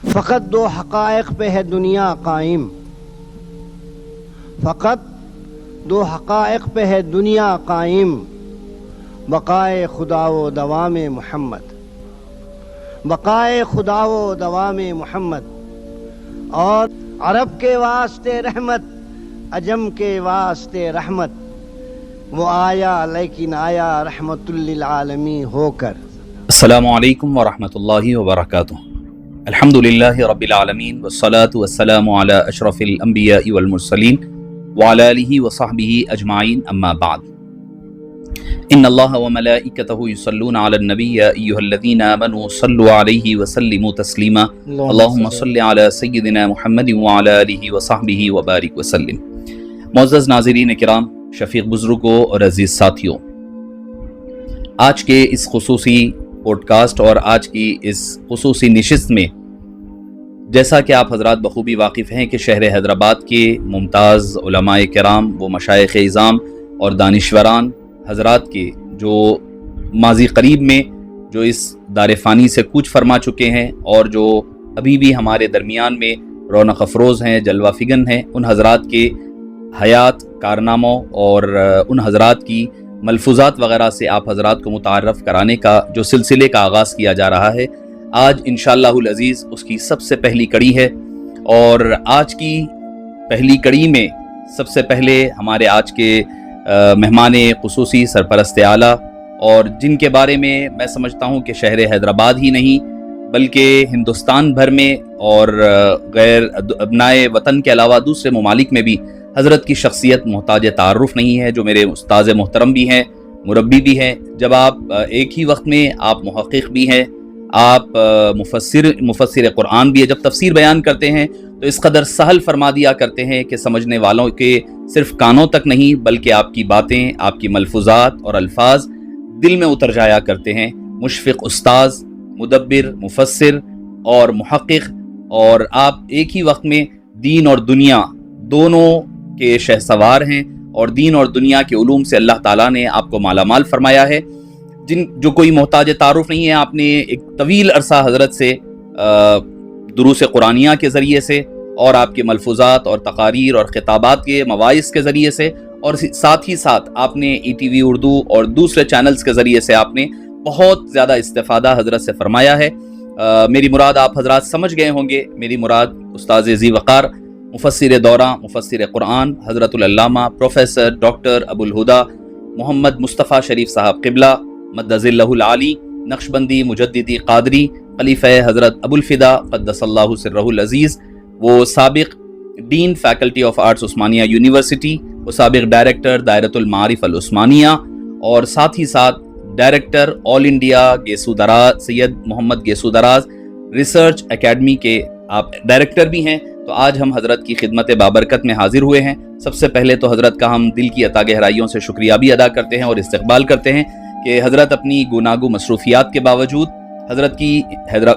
فقط دو حقائق پہ ہے دنیا قائم، فقط دو حقائق پہ ہے دنیا قائم، بقائے خدا و دوام محمد، بقائے خدا و دوام محمد۔ اور عرب کے واسطے رحمت، عجم کے واسطے رحمت، وہ آیا لیکن آیا رحمت للعالمین ہو کر۔ السلام علیکم ورحمۃ اللہ وبرکاتہ۔ الحمد للہ رب العالمین والصلاة والسلام علی اشرف الانبیاء والمرسلین وعلی آلہ وصحبہ اجمعین، اما بعد۔ ان اللہ وملائکتہ یصلون علی النبی یا ایھا الذین آمنوا صلوا علیہ وسلموا تسلیما، اللہم صل علی سیدنا محمد وعلی آلہ وصحبہ وبارک وسلم۔ معزز ناظرین کرام، شفیق بزرگوں اور عزیز ساتھیوں، آج کے اس خصوصی پوڈ کاسٹ اور آج کی اس خصوصی نشست میں، جیسا کہ آپ حضرات بخوبی واقف ہیں کہ شہر حیدرآباد کے ممتاز علماء کرام، وہ مشائخ اعظام اور دانشوران حضرات کے جو ماضی قریب میں جو اس دار فانی سے کوچ فرما چکے ہیں اور جو ابھی بھی ہمارے درمیان میں رونق افروز ہیں، جلوہ فگن ہیں، ان حضرات کے حیات، کارناموں اور ان حضرات کی ملفوظات وغیرہ سے آپ حضرات کو متعارف کرانے کا جو سلسلے کا آغاز کیا جا رہا ہے، آج انشاءاللہ العزیز اس کی سب سے پہلی کڑی ہے۔ اور آج کی پہلی کڑی میں سب سے پہلے ہمارے آج کے مہمان خصوصی سرپرست اعلیٰ، اور جن کے بارے میں سمجھتا ہوں کہ شہر حیدرآباد ہی نہیں بلکہ ہندوستان بھر میں اور غیر ابنائے وطن کے علاوہ دوسرے ممالک میں بھی حضرت کی شخصیت محتاج تعارف نہیں ہے، جو میرے استاذ محترم بھی ہیں، مربی بھی ہیں۔ جب آپ ایک ہی وقت میں آپ محقق بھی ہیں، آپ مفسر قرآن بھی ہے، جب تفسیر بیان کرتے ہیں تو اس قدر سہل فرما دیا کرتے ہیں کہ سمجھنے والوں کے صرف کانوں تک نہیں بلکہ آپ کی باتیں، آپ کی ملفوظات اور الفاظ دل میں اتر جایا کرتے ہیں۔ مشفق استاذ، مدبر، مفسر اور محقق، اور آپ ایک ہی وقت میں دین اور دنیا دونوں کے شہسوار ہیں، اور دین اور دنیا کے علوم سے اللہ تعالیٰ نے آپ کو مالا مال فرمایا ہے، جو کوئی محتاج تعارف نہیں ہے۔ آپ نے ایک طویل عرصہ حضرت سے دروس قرآنیہ کے ذریعے سے اور آپ کے ملفوظات اور تقاریر اور خطابات کے مواعظ کے ذریعے سے، اور ساتھ ہی ساتھ آپ نے ای ٹی وی اردو اور دوسرے چینلز کے ذریعے سے آپ نے بہت زیادہ استفادہ حضرت سے فرمایا ہے۔ میری مراد آپ حضرات سمجھ گئے ہوں گے، میری مراد استاذ ذی وقار، مفسر دورہ، مفسر قرآن، حضرت العلامہ پروفیسر ڈاکٹر ابو الہدا محمد مصطفیٰ شریف صاحب قبلہ مدظ اللہ العالی، نقشبندی، مجددی، قادری، خلیفہ حضرت ابو الفدا قدس اللہ سرہ العزیز، وہ سابق dean faculty of arts Osmania university, وہ سابق ڈائریکٹر دائرۃ المعارف العثمانیہ، اور ساتھ ہی ساتھ ڈائریکٹر آل انڈیا گیسو دراز سید محمد گیسو دراز ریسرچ اکیڈمی کے آپ ڈائریکٹر بھی ہیں۔ تو آج ہم حضرت کی خدمت بابرکت میں حاضر ہوئے ہیں۔ سب سے پہلے تو حضرت کا ہم دل کی عطا گہرائیوں سے شکریہ بھی ادا کرتے ہیں اور استقبال کرتے ہیں کہ حضرت اپنی گوناگو مصروفیات کے باوجود حضرت کی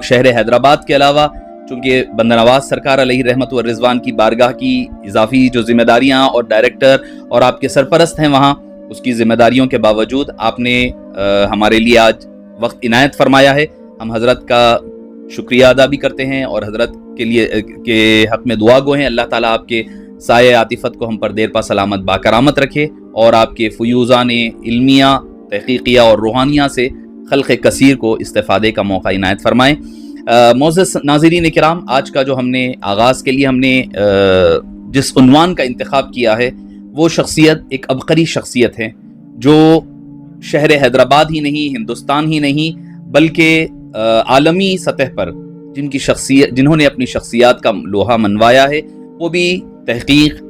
شہر حیدرآباد کے علاوہ، چونکہ بندہ نواز سرکار علیہ رحمت و رضوان کی بارگاہ کی اضافی جو ذمہ داریاں اور ڈائریکٹر اور آپ کے سرپرست ہیں وہاں، اس کی ذمہ داریوں کے باوجود آپ نے ہمارے لیے آج وقت عنایت فرمایا ہے۔ ہم حضرت کا شکریہ ادا بھی کرتے ہیں اور حضرت کے لیے کے حق میں دعا گو ہیں، اللہ تعالیٰ آپ کے سایہ عاطفت کو ہم پر دیر پا سلامت باکرامت رکھے اور آپ کے فیوزان علمیہ، تحقیقیہ اور روحانیہ سے خلق کثیر کو استفادے کا موقع عنایت فرمائیں۔ معزز ناظرین کرام، آج کا جو ہم نے آغاز کے لیے ہم نے جس عنوان کا انتخاب کیا ہے، وہ شخصیت ایک عبقری شخصیت ہے جو شہر حیدرآباد ہی نہیں، ہندوستان ہی نہیں بلکہ عالمی سطح پر جنہوں نے اپنی شخصیات کا لوہا منوایا ہے، وہ بھی تحقیق،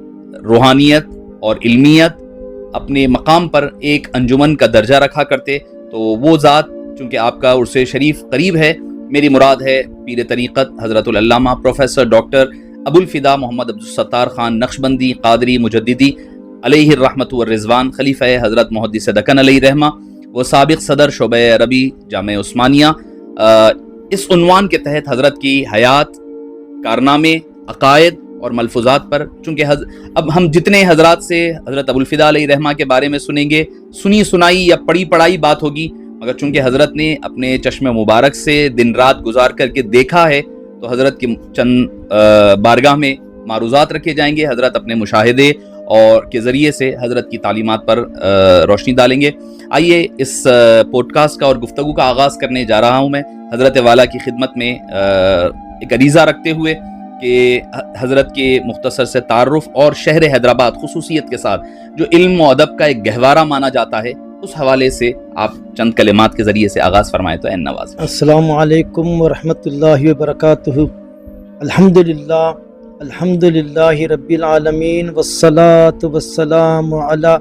روحانیت اور علمیت اپنے مقام پر ایک انجمن کا درجہ رکھا کرتے۔ تو وہ ذات چونکہ آپ کا عرص شریف قریب ہے، میری مراد ہے پیر طریقت حضرت العلامہ پروفیسر ڈاکٹر ابو الفدا محمد عبدالستار خان نقشبندی قادری مجددی علیہ الرحمت والرضوان، خلیفہ حضرت محدث دکن علیہ رحمہ، وہ سابق صدر شعبہ عربی جامعہ عثمانیہ۔ اس عنوان کے تحت حضرت کی حیات، کارنامے، عقائد اور ملفوظات پر، چونکہ اب ہم جتنے حضرات سے حضرت ابو الفدا علیہ رحمہ کے بارے میں سنیں گے، سنی سنائی یا پڑھی پڑھائی بات ہوگی، مگر چونکہ حضرت نے اپنے چشم مبارک سے دن رات گزار کر کے دیکھا ہے، تو حضرت کی چند بارگاہ میں معروضات رکھے جائیں گے. حضرت اپنے مشاہدے اور کے ذریعے سے حضرت کی تعلیمات پر روشنی ڈالیں گے. آئیے اس پوڈ کاسٹ کا اور گفتگو کا آغاز کرنے جا رہا ہوں میں حضرت والا کی خدمت میں ایک عریضہ رکھتے ہوئے کہ حضرت کے مختصر سے تعارف اور شہر حیدرآباد خصوصیت کے ساتھ جو علم و ادب کا ایک گہوارہ مانا جاتا ہے اس حوالے سے آپ چند کلمات کے ذریعے سے آغاز فرمائیں تو این نواز. السلام علیکم ورحمۃ اللہ وبرکاتہ. الحمد للہ رب العالمین والصلاة والسلام علی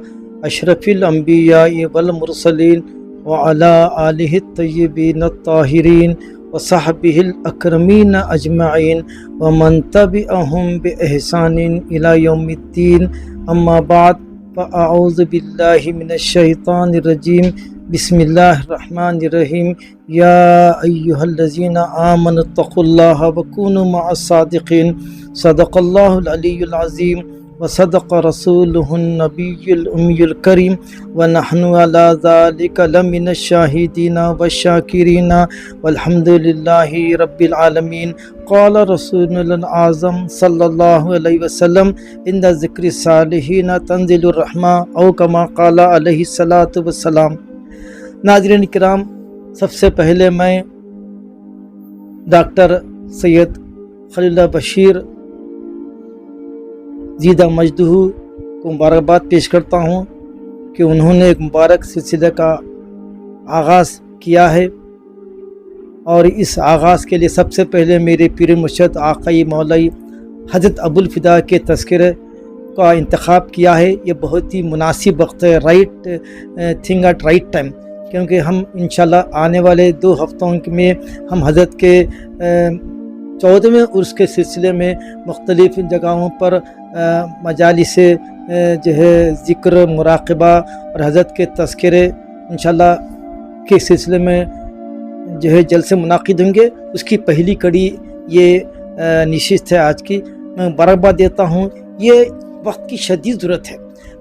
اشرف الانبیاء والمرسلین وعلی آلہ الطیبین الطاہرین وصحبہ الاکرمین اجمعین ومن تبعہم بإحسان الی یوم الدین. اما بعد فاعوذ باللہ من الشیطان الرجیم. بسم اللہ الرحمن الرحیم. یا ایہا الذین آمنوا اتقوا اللہ وکونوا مع الصادقین. صدق اللہ العلی العظیم وصدق رسولہ النبی الامی الکریم ونحن علی ذلک لمن الشاہدین والشاکرین والحمد للہ رب العالمین. قال رسول الاعظم صلی اللہ علیہ وسلم عند ذکر الصالحین تنزل الرحمہ او کما قال علیہ الصلاۃ والسلام. ناظرین کرام، سب سے پہلے میں ڈاکٹر سید خلیل اللہ بشیر زیدہ مجدہ کو مبارکباد پیش کرتا ہوں کہ انہوں نے ایک مبارک سلسلے کا آغاز کیا ہے، اور اس آغاز کے لیے سب سے پہلے میرے پیر مرشد آقائی مولائی حضرت ابوالفدا کے تذکرے کا انتخاب کیا ہے. یہ بہت ہی مناسب وقت ہے، right thing at right time, کیونکہ ہم انشاءاللہ آنے والے 2 ہفتوں میں ہم حضرت کے 14ویں عرس کے سلسلے میں مختلف جگہوں پر مجالس جو ہے ذکر، مراقبہ اور حضرت کے تذکرے انشاءاللہ کے سلسلے میں جو ہے جلسے منعقد ہوں گے. اس کی پہلی کڑی یہ نشست ہے آج کی. میں مبارکباد دیتا ہوں. یہ وقت کی شدید ضرورت ہے.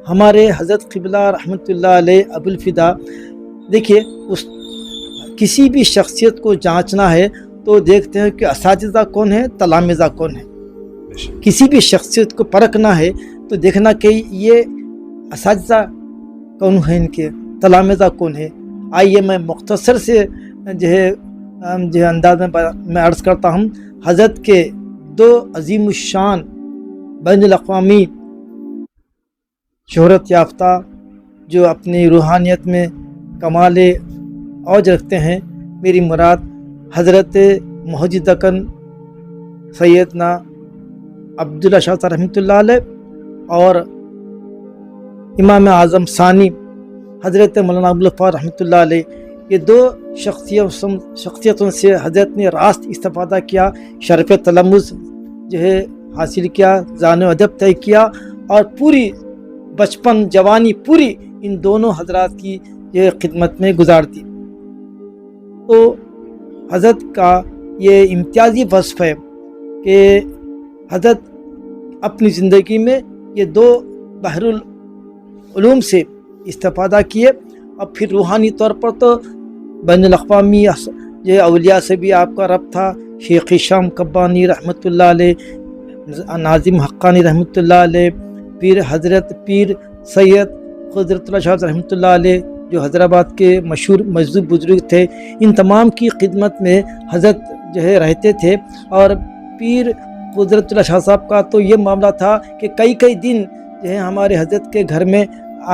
ہمارے حضرت قبلہ رحمۃ اللہ علیہ ابوالفدا، دیکھیے کسی بھی شخصیت کو جانچنا ہے تو دیکھتے ہیں کہ اساتذہ کون ہے، تلامذہ کون ہے. کسی بھی شخصیت کو پرکھنا ہے تو دیکھنا کہ یہ اساتذہ کون ہیں، ان کے تلامذہ کون ہے. آئیے میں مختصر سے جو ہے انداز میں عرض کرتا ہوں. حضرت کے 2 عظیم الشان بین الاقوامی شہرت یافتہ جو اپنی روحانیت میں کمال اوج رکھتے ہیں، میری مراد حضرت محدث اکن سیدنا عبداللہ شاہ صاحب رحمۃ اللہ علیہ اور امام اعظم ثانی حضرت مولانا ابوالوفا رحمۃ اللہ علیہ، یہ 2 شخصیتوں سے حضرت نے راست استفادہ کیا، شرف تلمذ جو ہے حاصل کیا، ذہن و ادب طے کیا، اور پوری بچپن جوانی پوری ان دونوں حضرات کی یہ خدمت میں گزار دی. تو حضرت کا یہ امتیازی وصف ہے کہ حضرت اپنی زندگی میں یہ 2 بحر العلوم سے استفادہ کیے، اور پھر روحانی طور پر تو بین الاقوامی یہ اولیاء سے بھی آپ کا ربط تھا. شیخ شام قبانی رحمۃ اللہ علیہ، ناظم حقانی رحمۃ اللہ علیہ، پھر حضرت پیر سید قدرت اللہ شاہ رحمۃ اللہ علیہ جو حیدرآباد کے مشہور مجذوب بزرگ تھے. ان تمام کی خدمت میں حضرت جو ہے رہتے تھے. اور پیر قدرت اللہ شاہ صاحب کا تو یہ معاملہ تھا کہ کئی دن جو ہے ہمارے حضرت کے گھر میں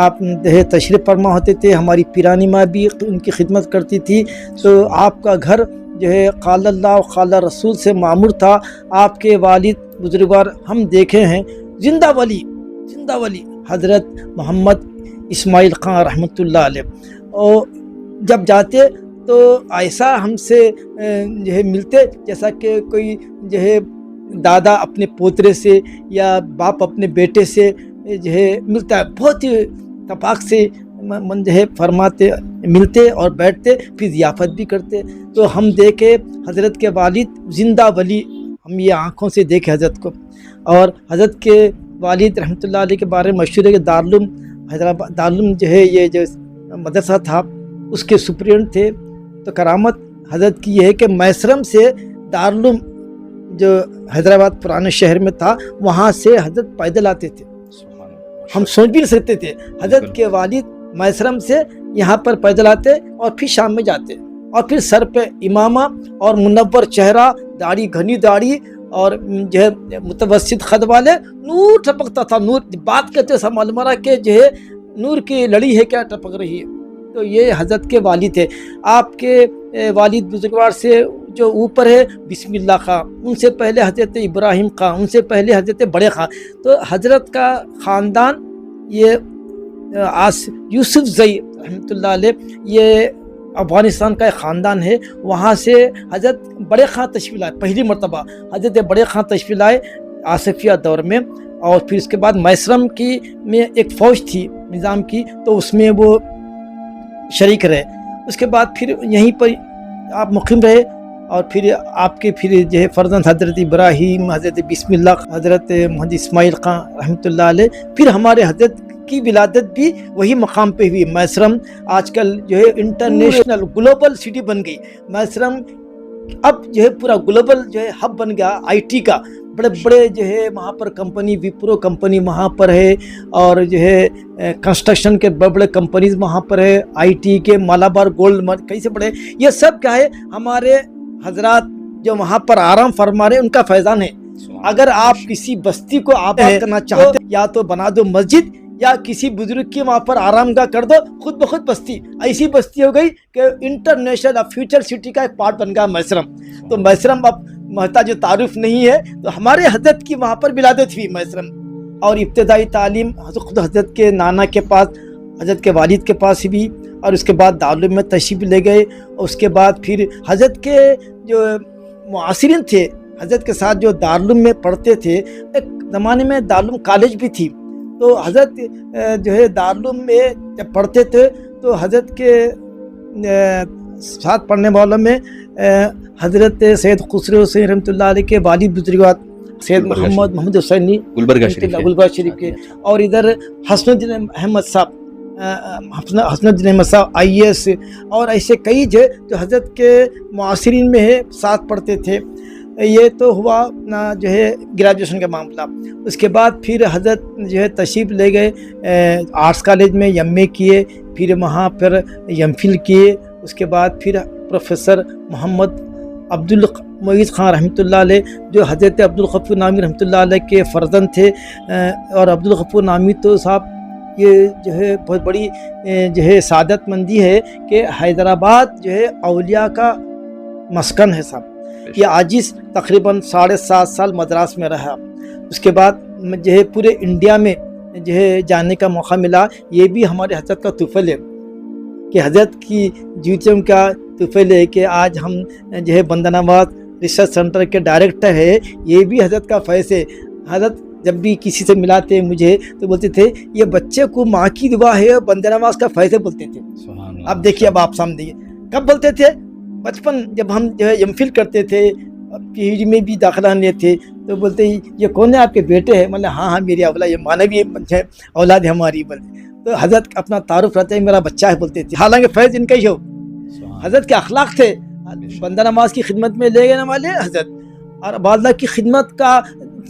آپ جو ہے تشریف فرما ہوتے تھے. ہماری پیرانی ماں بھی ان کی خدمت کرتی تھی. تو آپ کا گھر جو ہے قال اللہ و قال رسول سے معمور تھا. آپ کے والد بزرگوار ہم دیکھے ہیں زندہ ولی حضرت محمد اسماعیل خان رحمۃ اللہ علیہ. اور جب جاتے تو ایسا ہم سے جو ہے ملتے جیسا کہ کوئی جو ہے دادا اپنے پوترے سے یا باپ اپنے بیٹے سے جو ہے ملتا ہے. بہت ہی اتفاق سے جو ہے فرماتے، ملتے اور بیٹھتے، پھر ضیافت بھی کرتے. تو ہم دیکھے حضرت کے والد زندہ ولی، ہم یہ آنکھوں سے دیکھے حضرت کو. اور حضرت کے والد رحمۃ اللہ علیہ کے بارے میں مشہور ہے کہ دارالعلوم حیدرآباد، دارالعلوم جو ہے یہ جو مدرسہ تھا اس کے سپرنٹینڈنٹ تھے. تو کرامت حضرت کی یہ ہے کہ میسرم سے دارالعلوم جو حیدرآباد پرانے شہر میں تھا وہاں سے حضرت پیدل آتے تھے. ہم سوچ بھی نہیں سکتے تھے حضرت کے والد میسرم سے یہاں پر پیدل آتے اور پھر شام میں جاتے, اور پھر سر پہ امامہ اور منور چہرہ, داڑھی گھنی داڑھی اور جو ہے متوسط خد والے, نور ٹپکتا تھا. نور بات کرتے سا معلوم رہا کہ جو ہے نور کی لڑی ہے کیا ٹپک رہی ہے. تو یہ حضرت کے والد تھے. آپ کے والد بزرگوار سے جو اوپر ہے بسم اللہ خان, ان سے پہلے حضرت ابراہیم خان, ان سے پہلے حضرت بڑے خان. تو حضرت کا خاندان یہ یوسف زئی رحمۃ اللہ علیہ, یہ افغانستان کا ایک خاندان ہے. وہاں سے حضرت بڑے خان تشریف لائے, پہلی مرتبہ حضرت بڑے خان تشریف لائے آصفیہ دور میں. اور پھر اس کے بعد میسرم کی میں ایک فوج تھی نظام کی, تو اس میں وہ شریک رہے. اس کے بعد پھر یہیں پر آپ مقیم رہے, اور پھر آپ کے پھر جو ہے فرزند حضرت ابراہیم, حضرت بسم اللہ, حضرت محمد اسماعیل خان رحمۃ اللہ علیہ. پھر ہمارے حضرت کی ولادت بھی وہی مقام پہ ہوئی. میسرم آج کل جو ہے انٹرنیشنل گلوبل سٹی بن گئی. میسرم اب جو ہے پورا گلوبل جو ہے ہب بن گیا آئی ٹی کا. بڑے بڑے جو ہے وہاں پر کمپنی, وپرو کمپنی وہاں پر ہے, اور جو ہے کنسٹرکشن کے بڑے بڑے کمپنیز وہاں پر ہے, آئی ٹی کے مالابار گولڈ کئی سے بڑے. یہ سب کیا ہے ہمارے حضرات جو وہاں پر آرام فرما رہے ہیں ان کا فیضان ہے. اگر آپ کسی بستی کو آباد کرنا چاہتے یا تو بنا دو مسجد, یا کسی بزرگ کی وہاں پر آرام گاہ کر دو, خود بخود بستی ایسی بستی ہو گئی کہ انٹرنیشنل فیوچر سٹی کا ایک پارٹ بن گیا میسرم. تو میسرم اب محتاج تعارف نہیں ہے. تو ہمارے حضرت کی وہاں پر ولادت ہوئی میسرم, اور ابتدائی تعلیم خود حضرت کے نانا کے پاس, حضرت کے والد کے پاس بھی, اور اس کے بعد دارالعلوم میں تشریف لے گئے. اور اس کے بعد پھر حضرت کے جو معاصرین تھے حضرت کے ساتھ جو دارالعلوم میں پڑھتے تھے, ایک زمانے میں دارالعلوم کالج بھی تھی. تو حضرت جو ہے دارالعلوم میں جب پڑھتے تھے تو حضرت کے ساتھ پڑھنے والوں میں حضرت سید خسرو حسین رحمۃ اللہ علیہ کے والد بزرگوار سید محمد حسینی گلبرگہ شریف کے, اور ادھر حسن الدین احمد صاحب, حسن الدین احمد صاحب IAS, اور ایسے کئی جو حضرت کے معاصرین میں ہے ساتھ پڑھتے تھے. یہ تو ہوا اپنا جو ہے گریجویشن کا معاملہ. اس کے بعد پھر حضرت جو ہے تشریف لے گئے آرٹس کالج میں, MA کیے, پھر وہاں پر MPhil کیے. اس کے بعد پھر پروفیسر محمد عبدالمعید خان رحمۃ اللہ علیہ, جو حضرت عبدالغفور نامی رحمۃ اللہ علیہ کے فرزند تھے. اور عبدالغفور نامی تو صاحب یہ جو ہے بہت بڑی جو ہے سعادت مندی ہے کہ حیدرآباد جو ہے اولیاء کا مسکن ہے صاحب. یہ عاجز تقریباً 7.5 سال مدراس میں رہا. اس کے بعد جو ہے پورے انڈیا میں جو ہے جانے کا موقع ملا. یہ بھی ہمارے حضرت کا طفل ہے کہ حضرت کی جوتیوں کا طفل ہے کہ آج ہم جو ہے بندہ نواز ریسرچ سینٹر کے ڈائریکٹر ہے. یہ بھی حضرت کا فیض ہے. حضرت جب بھی کسی سے ملاتے مجھے تو بولتے تھے یہ بچے کو ماں کی دعا ہے, بندہ نواز کا فیض ہے بولتے تھے. اب دیکھیے, اب آپ سامنے کب بولتے تھے, بچپن جب ہم جو ہے MPhil کرتے تھے, PhD میں بھی داخلہ لیے تھے, تو بولتے یہ کون ہے آپ کے بیٹے ہیں؟ مطلب ہاں میری اولاد, یہ مانوی اولاد ہے ہماری. بولتے تو حضرت اپنا تعارف رہتا ہے میرا بچہ ہے بولتے تھے. حالانکہ فیض ان کا ہی ہو. حضرت کے اخلاق تھے, بندہ نماز کی خدمت میں لے جانے والے حضرت, اور عبادلہ کی خدمت کا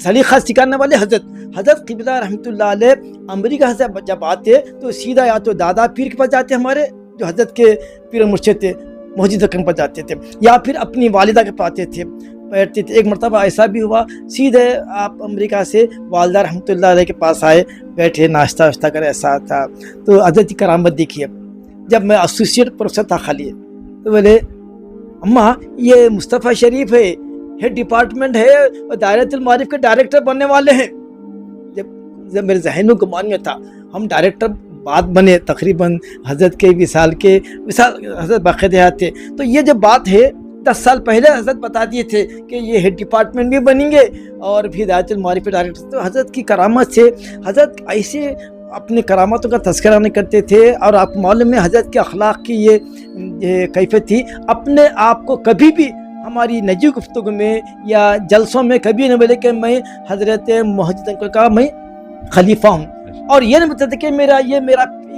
سلیقہ سکھانے والے حضرت. حضرت قبلہ رحمۃ اللہ علیہ امریکہ سے جب آتے تو سیدھا یا تو دادا پیر کے پاس جاتے ہمارے جو حضرت کے پیر مرشد تھے, محجد اکرم پر جاتے تھے, یا پھر اپنی والدہ کے پاس آتے تھے بیٹھتے تھے. ایک مرتبہ ایسا بھی ہوا سیدھے آپ امریکہ سے والدہ رحمۃ اللہ علیہ کے پاس آئے, بیٹھے ناشتہ واشتہ کرے, ایسا تھا. تو حضرت کی کرامت دیکھیے, جب میں ایسوسیٹ پروفیسر تھا خالی, تو بولے اماں یہ مصطفیٰ شریف ہے, ہیڈ ڈپارٹمنٹ ہے, دائرۃ المعارف کے ڈائریکٹر بننے والے ہیں. جب میرے ذہن میں گمان میں تھا, ہم ڈائریکٹر بعد بنے تقریباً حضرت کے وصال حضرت باقاعدہ تھے. تو یہ جو بات ہے 10 سال پہلے حضرت بتا دیے تھے کہ یہ ہیڈ ڈپارٹمنٹ بھی بنیں گے اور بھی دائرۃ المعارف کے ڈائریکٹر. تو حضرت کی کرامت سے حضرت ایسے اپنے کرامتوں کا تذکرہ نہیں کرتے تھے, اور آپ معلوم میں حضرت کے اخلاق کی یہ کیفیت تھی. اپنے آپ کو کبھی بھی ہماری نجی گفتگو میں یا جلسوں میں کبھی نہیں بولے کہ میں حضرت محجد کا میں خلیفہ ہوں, اور یہ نہیں بتاتے کہ میرا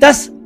10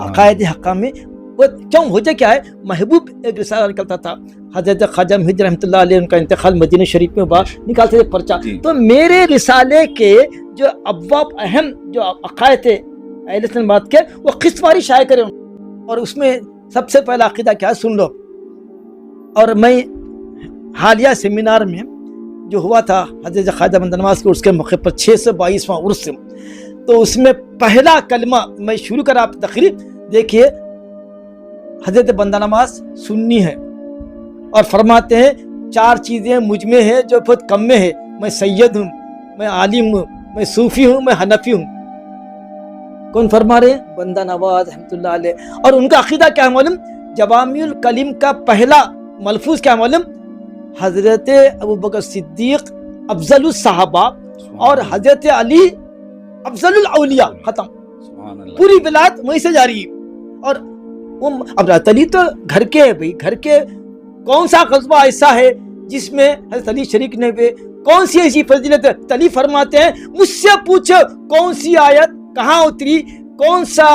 عقائد حقہ میں وہ کیوں ہوتا کیا ہے، محبوب ایک رسالہ نکلتا تھا، حضرت خواجہ محی الدین رحمۃ اللہ علیہ ان کا انتقال مدینہ شریف میں ہوا، نکالتے تھے پرچہ، تو میرے رسالے کے جو ابواب اہم جو عقائد تھے اہل سنت بات کے وہ قسط واری شائع کرے، اور اس میں سب سے پہلا عقیدہ کیا ہے سن لو۔ اور میں حالیہ سیمینار میں جو ہوا تھا حضرت خواجہ بندہ نواز کے عرس کے موقع پر 622واں عرس، تو اس میں پہلا کلمہ میں شروع کرا تقریر، دیکھیے حضرت بندہ نواز سنی ہے اور فرماتے ہیں 4 چیزیں مجھ میں ہے جو بہت کم میں ہے، میں سید ہوں، میں عالم ہوں، میں صوفی ہوں، میں حنفی ہوں۔ کون فرما رہے ہیں؟ بندہ نواز رحمۃ اللہ علیہ۔ اور ان کا عقیدہ کیا ہے معلوم؟ جوامع الکلم کا پہلا ملفوظ کیا معلوم؟ حضرت ابوبکر صدیق افضل الصحابہ اور حضرت علی افضل الاولیاء، ختم، پوری بلاد وہیں سے جاری ہے۔ اور اب علی تو گھر کے ہے بھائی، گھر کے کون سا غزوہ ایسا ہے جس میں حضرت علی شریک نے ہوئے؟ کون سی ایسی فضیلت ہے؟ علی فرماتے ہیں مجھ سے پوچھو کون سی آیت کہاں اتری، کون سا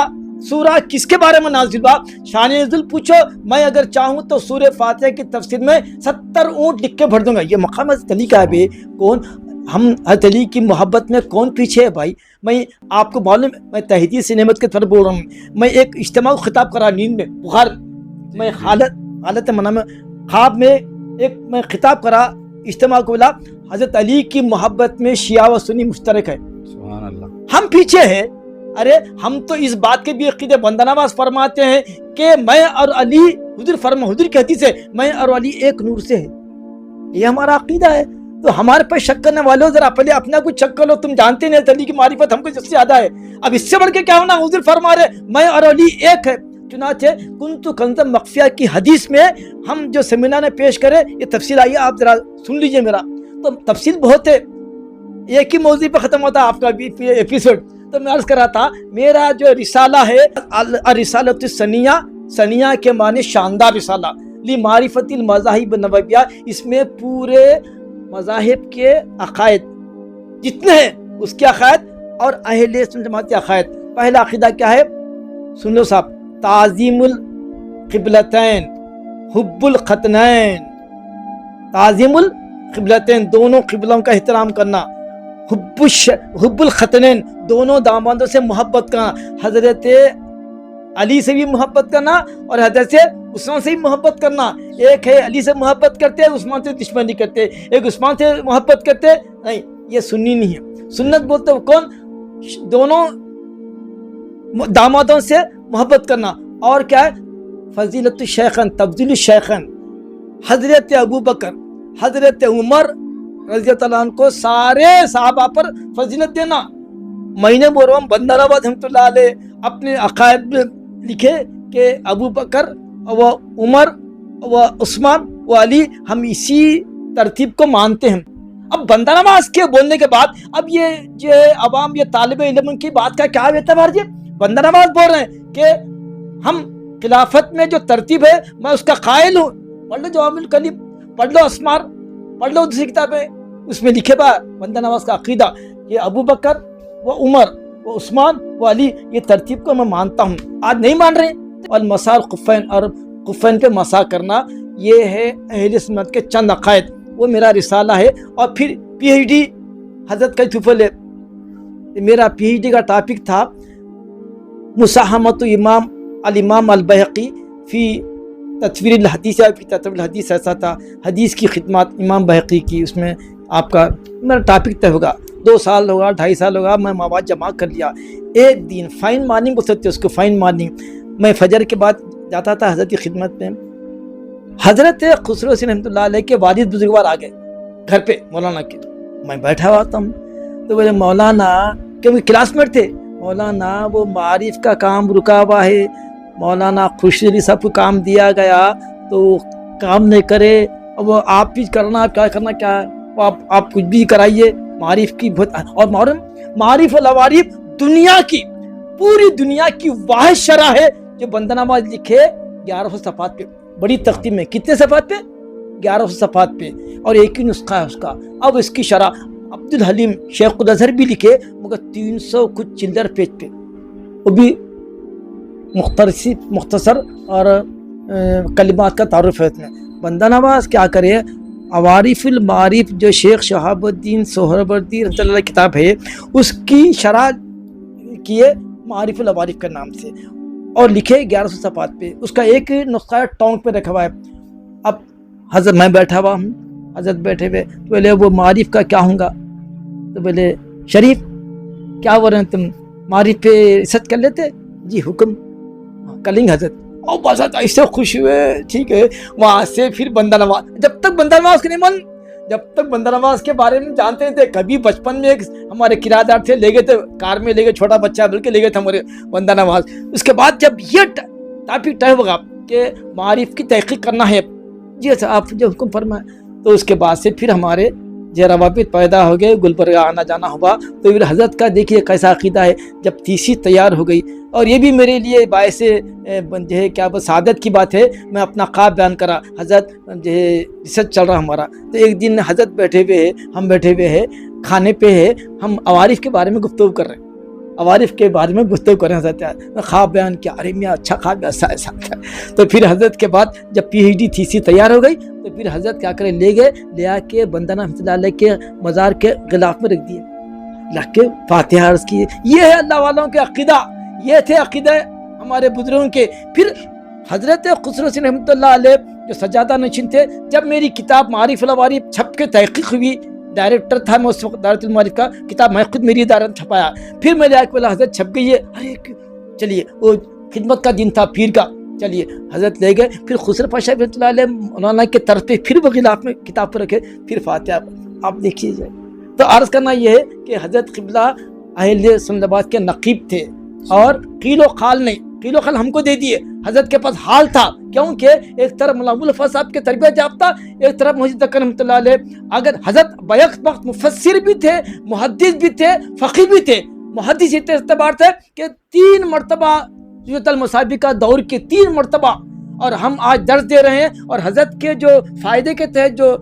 سورہ کس کے بارے میں نازل ہوا، شان نزول پوچھو، میں اگر چاہوں تو سورہ فاتحہ کی تفسیر میں 70 اونٹ لکھ کے بھر دوں گا۔ یہ مقام حضرت علی کا ہے بھائی۔ کون ہم حضرت علی کی محبت میں کون پیچھے ہے بھائی؟ میں آپ کو معلوم، میں تحدید سے نعمت کے طرف بول رہا ہوں، میں ایک اجتماع خطاب کرا نیند میں بخار میں، حالت منام میں خواب میں ایک میں خطاب کرا اجتماع کو، بولا حضرت علی کی محبت میں شیعہ و سنی مشترک ہے، سبحان اللہ، ہم پیچھے ہیں۔ ارے ہم تو اس بات کے بھی عقیدے، بندہ نواز فرماتے ہیں کہ میں اور علی، حضور کی حدیث ہے میں اور علی ایک نور سے ہے، یہ ہمارا عقیدہ ہے۔ تو ہمارے پاس شک کرنے والوں ذرا پہلے اپنا کچھ چیک کر لو، تم جانتے نہیں علی کی معرفت ہم کو جس سے زیادہ ہے، اب اس سے بڑھ کے کیا ہونا؟ حضور فرما رہے میں اور علی ایک ہے۔ چنانچہ کنت کنز مخفیہ کی حدیث میں ہم جو سیمینار میں پیش کرے، یہ تفصیل آئیے آپ ذرا سن لیجئے میرا، تو تفصیل بہت ہے، ایک ہی موضوع پہ ختم ہوتا آپ کا ایپیسوڈ۔ تو میں عرض کر رہا تھا میرا جو رسالہ ہے الرسالۃ الثنیہ، ثنیہ کے معنی شاندار رسالہ، لمعرفت المذاہب النبویہ، اس میں پورے مذاہب کے عقائد جتنے ہیں اس کے عقائد اور اہل سنت جماعت کے عقائد۔ پہلا عقیدہ کیا ہے سن لو صاحب، تعظیم القبلتین، حب الختنین، تعظیم القبلتین، دونوں قبلوں کا احترام کرنا، حب الختنین، دونوں دامادوں سے محبت کرنا، حضرت علی سے بھی محبت کرنا اور حضرت عثمان سے بھی محبت کرنا۔ ایک ہے علی سے محبت کرتے عثمان سے دشمنی کرتے، ایک عثمان سے محبت کرتے، نہیں، یہ سنی نہیں ہے۔ سنت بولتے ہو کون؟ دونوں دامادوں سے محبت کرنا۔ اور کیا ہے؟ فضیلت الشیخین، تفضیل الشیخین، حضرت ابوبکر، حضرت عمر رضی اللہ عنہ کو سارے صحابہ پر فضیلت دینا۔ میں نے بول رہا ہوں بندہ نواز رحمۃ اللہ علیہ اپنے عقائد میں لکھے کہ ابو بکر و عمر و عثمان و علی ہم اسی ترتیب کو مانتے ہیں۔ اب بندہ نواز کے بولنے کے بعد اب یہ جو عوام، یہ طالب علم کی بات کا کیا اعتبار؟ جی بندہ نواز بول رہے ہیں کہ ہم خلافت میں جو ترتیب ہے میں اس کا قائل ہوں۔ پڑھ لو جوامع الکلم، پڑھ لو اسمار، پڑھ لو دوسری کتابیں، اس میں لکھے با بندہ نواز کا عقیدہ یہ ابو بکر و عمر و عثمان و علی، یہ ترتیب کو میں مانتا ہوں۔ آج نہیں مان رہے۔ المسار خفین، اور خفین پہ مسا کرنا، یہ ہے اہل سنت کے چند عقائد، وہ میرا رسالہ ہے۔ اور پھر پی ایچ ڈی حضرت کا طفل ہے، میرا پی ایچ ڈی کا ٹاپک تھا مساہمت الامام البیہقی فی تطویر الحدیث، یا فی تطویر الحدیث ایسا تھا، حدیث کی خدمات امام بہقی کی۔ اس میں آپ کا میرا ٹاپک طے ہوگا، 2 سال ہوگا، 2.5 سال ہوگا، میں مواد جمع کر لیا۔ ایک دن فائن مارننگ بول سکتے اس کو، فائن مارننگ میں فجر کے بعد جاتا تھا حضرت کی خدمت میں۔ حضرت خسرو حسین رحمۃ اللہ علیہ کے والد بزرگوار آ گئے گھر پہ مولانا کے، میں بیٹھا ہوا تھا تو بولے مولانا، کیونکہ کلاس میٹ تھے، مولانا وہ معارف کا کام رکا ہوا ہے، مولانا خوشی صاحب کو کام دیا گیا تو کام نہیں کرے، وہ آپ بھی کرنا، کیا کرنا کیا ہے، آپ کچھ بھی کرائیے، معارف کی بہت، اور معارف العوارف دنیا کی، پوری دنیا کی واحد شرح ہے جو بندہ نواز لکھے 1100 صفحات پہ، بڑی تختی میں، کتنے صفحات پہ؟ 1100 صفحات پہ، اور ایک ہی نسخہ ہے اس کا۔ اب اس کی شرح عبدالحلیم شیخ الازہر بھی لکھے، مگر 300 کچھ چلر پیج پہ، وہ بھی مختصر اور کلمات کا تعارف ہے اس میں۔ بندہ نواز کیا کرے، عوارف المعارف جو شیخ شہاب الدین سہروردی رحمۃ اللہ علیہ کتاب ہے، اس کی شرح کیے معارف العوارف کے نام سے، اور لکھے 1100 صفحات پہ۔ اس کا ایک نسخہ ٹونک پہ رکھا ہوا ہے۔ اب حضرت میں بیٹھا ہوا ہوں، حضرت بیٹھے ہوئے، تو بولے وہ معارف کا کیا ہوں گا؟ تو بولے شریف کیا بول رہے ہیں تم، معارف پہ ریسرچ کر لیتے؟ جی حکم کر لیں گے حضرت۔ اور بس ایسے خوش ہوئے، ٹھیک ہے۔ وہاں سے پھر بندہ نواز، جب تک بندہ نواز کے نہیں من، جب تک بندہ نواز کے بارے میں جانتے تھے، کبھی بچپن میں ایک ہمارے کرایہ دار تھے، لے گئے تھے کار میں، لے گئے، چھوٹا بچہ بلکہ لے گئے تھے ہمارے بندہ نواز۔ اس کے بعد جب یہ ٹاپک طے ہوگا کہ معارف کی تحقیق کرنا ہے، جی اچھا آپ جو حکم فرمائیں، تو اس کے بعد سے پھر ہمارے جو روابط پیدا ہو گئے، گلبرگہ آنا جانا ہوا۔ تو پھر حضرت کا دیکھیے کیسا عقیدہ ہے، جب تیسری تیار ہو گئی، اور یہ بھی میرے لیے باعث جو ہے کیا سعادت کی بات ہے، میں اپنا خواب بیان کرا۔ حضرت جو ہے ریسرچ چل رہا ہمارا، تو ایک دن حضرت بیٹھے ہوئے ہیں، ہم بیٹھے ہوئے ہیں کھانے پہ ہے، ہم عوارف کے بارے میں گفتگو کر رہے ہیں، عوارف کے بارے میں گفتگو کر رہے ہیں حضرت، میں خواب بیان کیا، ارے میاں اچھا خواب ایسا۔ تو پھر حضرت کے بعد جب پی ایچ ڈی تیسری تیار ہو گئی، تو پھر حضرت کیا کرے، لے گئے، لے آ کے بندہ رحمۃ اللہ علیہ کے مزار کے غلاف میں رکھ دیے، رکھ کے فاتحہ عرض کیے۔ یہ ہے اللہ والوں کے عقیدہ، یہ تھے عقیدہ ہمارے بزرگوں کے۔ پھر حضرت خسرو سین رحمۃ اللہ علیہ جو سجادہ نشین تھے، جب میری کتاب معارف العوارف چھپ کے تحقیق ہوئی، ڈائریکٹر تھا میں اس وقت دارت المعارف کا، کتاب میں خود میری ادارہ چھپایا، پھر میں نے بولا حضرت چھپ گئی ہے، ارے چلیے، وہ خدمت کا دن تھا پیر کا، چلیے حضرت لے گئے۔ پھر خسرو پاشا رحمۃ اللہ علیہ مولانا کے طرف پہ پھر وہ غلاف میں کتاب پر رکھے، پھر فاتحہ آپ دیکھیے جائے۔ تو عرض کرنا یہ ہے کہ حضرت قبلہ اہل سنت آباد کے نقیب تھے، اور قیل و خال نہیں، قیل و خال ہم کو دے دیے، حضرت کے پاس حال تھا، کیونکہ ایک طرف مولانا ابو الفضل صاحب کے تربیت یافتہ، ایک طرف محدث دکن رحمۃ اللہ علیہ۔ اگر حضرت بیک وقت مفسر بھی تھے، محدث بھی تھے، فقیہ بھی تھے۔ محدث اس اعتبار سے کہ 3 مرتبہ سیرت المصابیح دور کے 3 مرتبہ، اور ہم آج درس دے رہے ہیں، اور حضرت کے جو فائدے کے تحت جو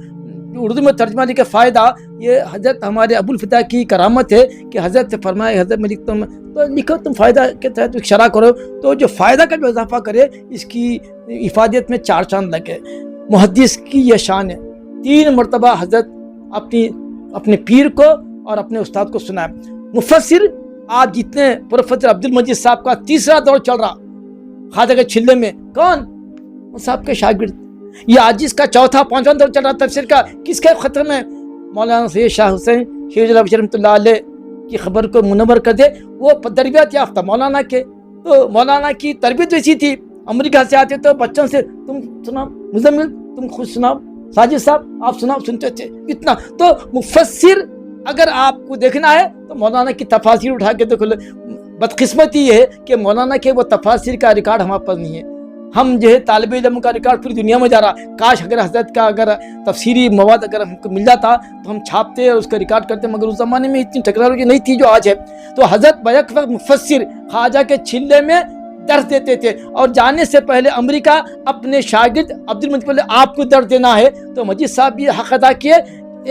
اردو میں ترجمہ لکھے فائدہ، یہ حضرت ہمارے ابو الفتح کی کرامت ہے کہ حضرت سے فرمائے، حضرت میں لکھتا ہوں تو لکھو تم فائدہ کے تحت شرح کرو، تو جو فائدہ کا جو اضافہ کرے اس کی افادیت میں 4 چاند لگے۔ محدث کی یہ شان ہے، 3 مرتبہ حضرت اپنے پیر کو اور اپنے استاد کو سنائے۔ مفسر آپ جتنے پروفیسر عبد المجید صاحب کا 3را دور چل رہا خواجہ کے چھلے میں، کون صاحب کے شاگرد، یہ عاجز کا 4تھا 5واں دور چل رہا تفسیر کا، کس کے خطر میں؟ مولانا سید شاہ حسین شیخ رحمۃ اللہ علیہ کی خبر کو منور کر دے۔ وہ تربیت یافتہ مولانا کے، تو مولانا کی تربیت ایسی تھی، امریکہ سے آتے تو بچوں سے تم سناؤ، مزمل تم خود سناؤ، ساجد صاحب آپ سناؤ، سنتے تھے اتنا۔ تو مفسر اگر آپ کو دیکھنا ہے تو مولانا کی تفاسیر اٹھا کے دیکھو۔ بدقسمتی یہ ہے کہ مولانا کے وہ تفاسیر کا ریکارڈ ہمارے پاس نہیں ہے، ہم جو ہے طالب علم کا ریکارڈ پوری دنیا میں جا رہا۔ کاش اگر حضرت کا اگر تفسیری مواد اگر ہم کو مل جاتا تو ہم چھاپتے اور اس کا ریکارڈ کرتے، مگر اس زمانے میں اتنی ٹیکنالوجی نہیں تھی جو آج ہے۔ تو حضرت بیک وقت مفسر خواجہ کے چھلے میں درس دیتے تھے، اور جانے سے پہلے امریکہ اپنے شاگرد عبد المجید پہلے آپ کو درس دینا ہے، تو مجید صاحب یہ حق ادا کیے،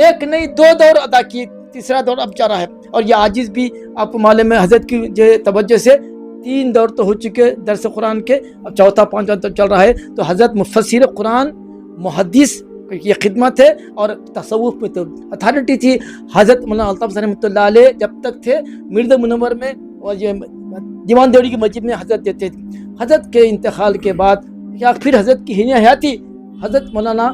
1 نہیں 2 دور ادا کیے، 3را دور اب چل رہا ہے۔ اور یہ عاجز بھی آپ کو معلوم ہے حضرت کی جو توجہ سے 3 دور تو ہو چکے درس قرآن کے، اب 4تھا 5واں تو چل رہا ہے۔ تو حضرت مفسر قرآن، محدث یہ خدمت ہے، اور تصوف میں تو اتھارٹی تھی۔ حضرت مولانا الطاف رحمۃ اللہ علیہ جب تک تھے مرد منور میں، اور یہ دیوان دیوڑی کی مسجد میں حضرت دیتے تھے۔ حضرت کے انتقال کے بعد یا پھر حضرت کی حیاتی، حضرت مولانا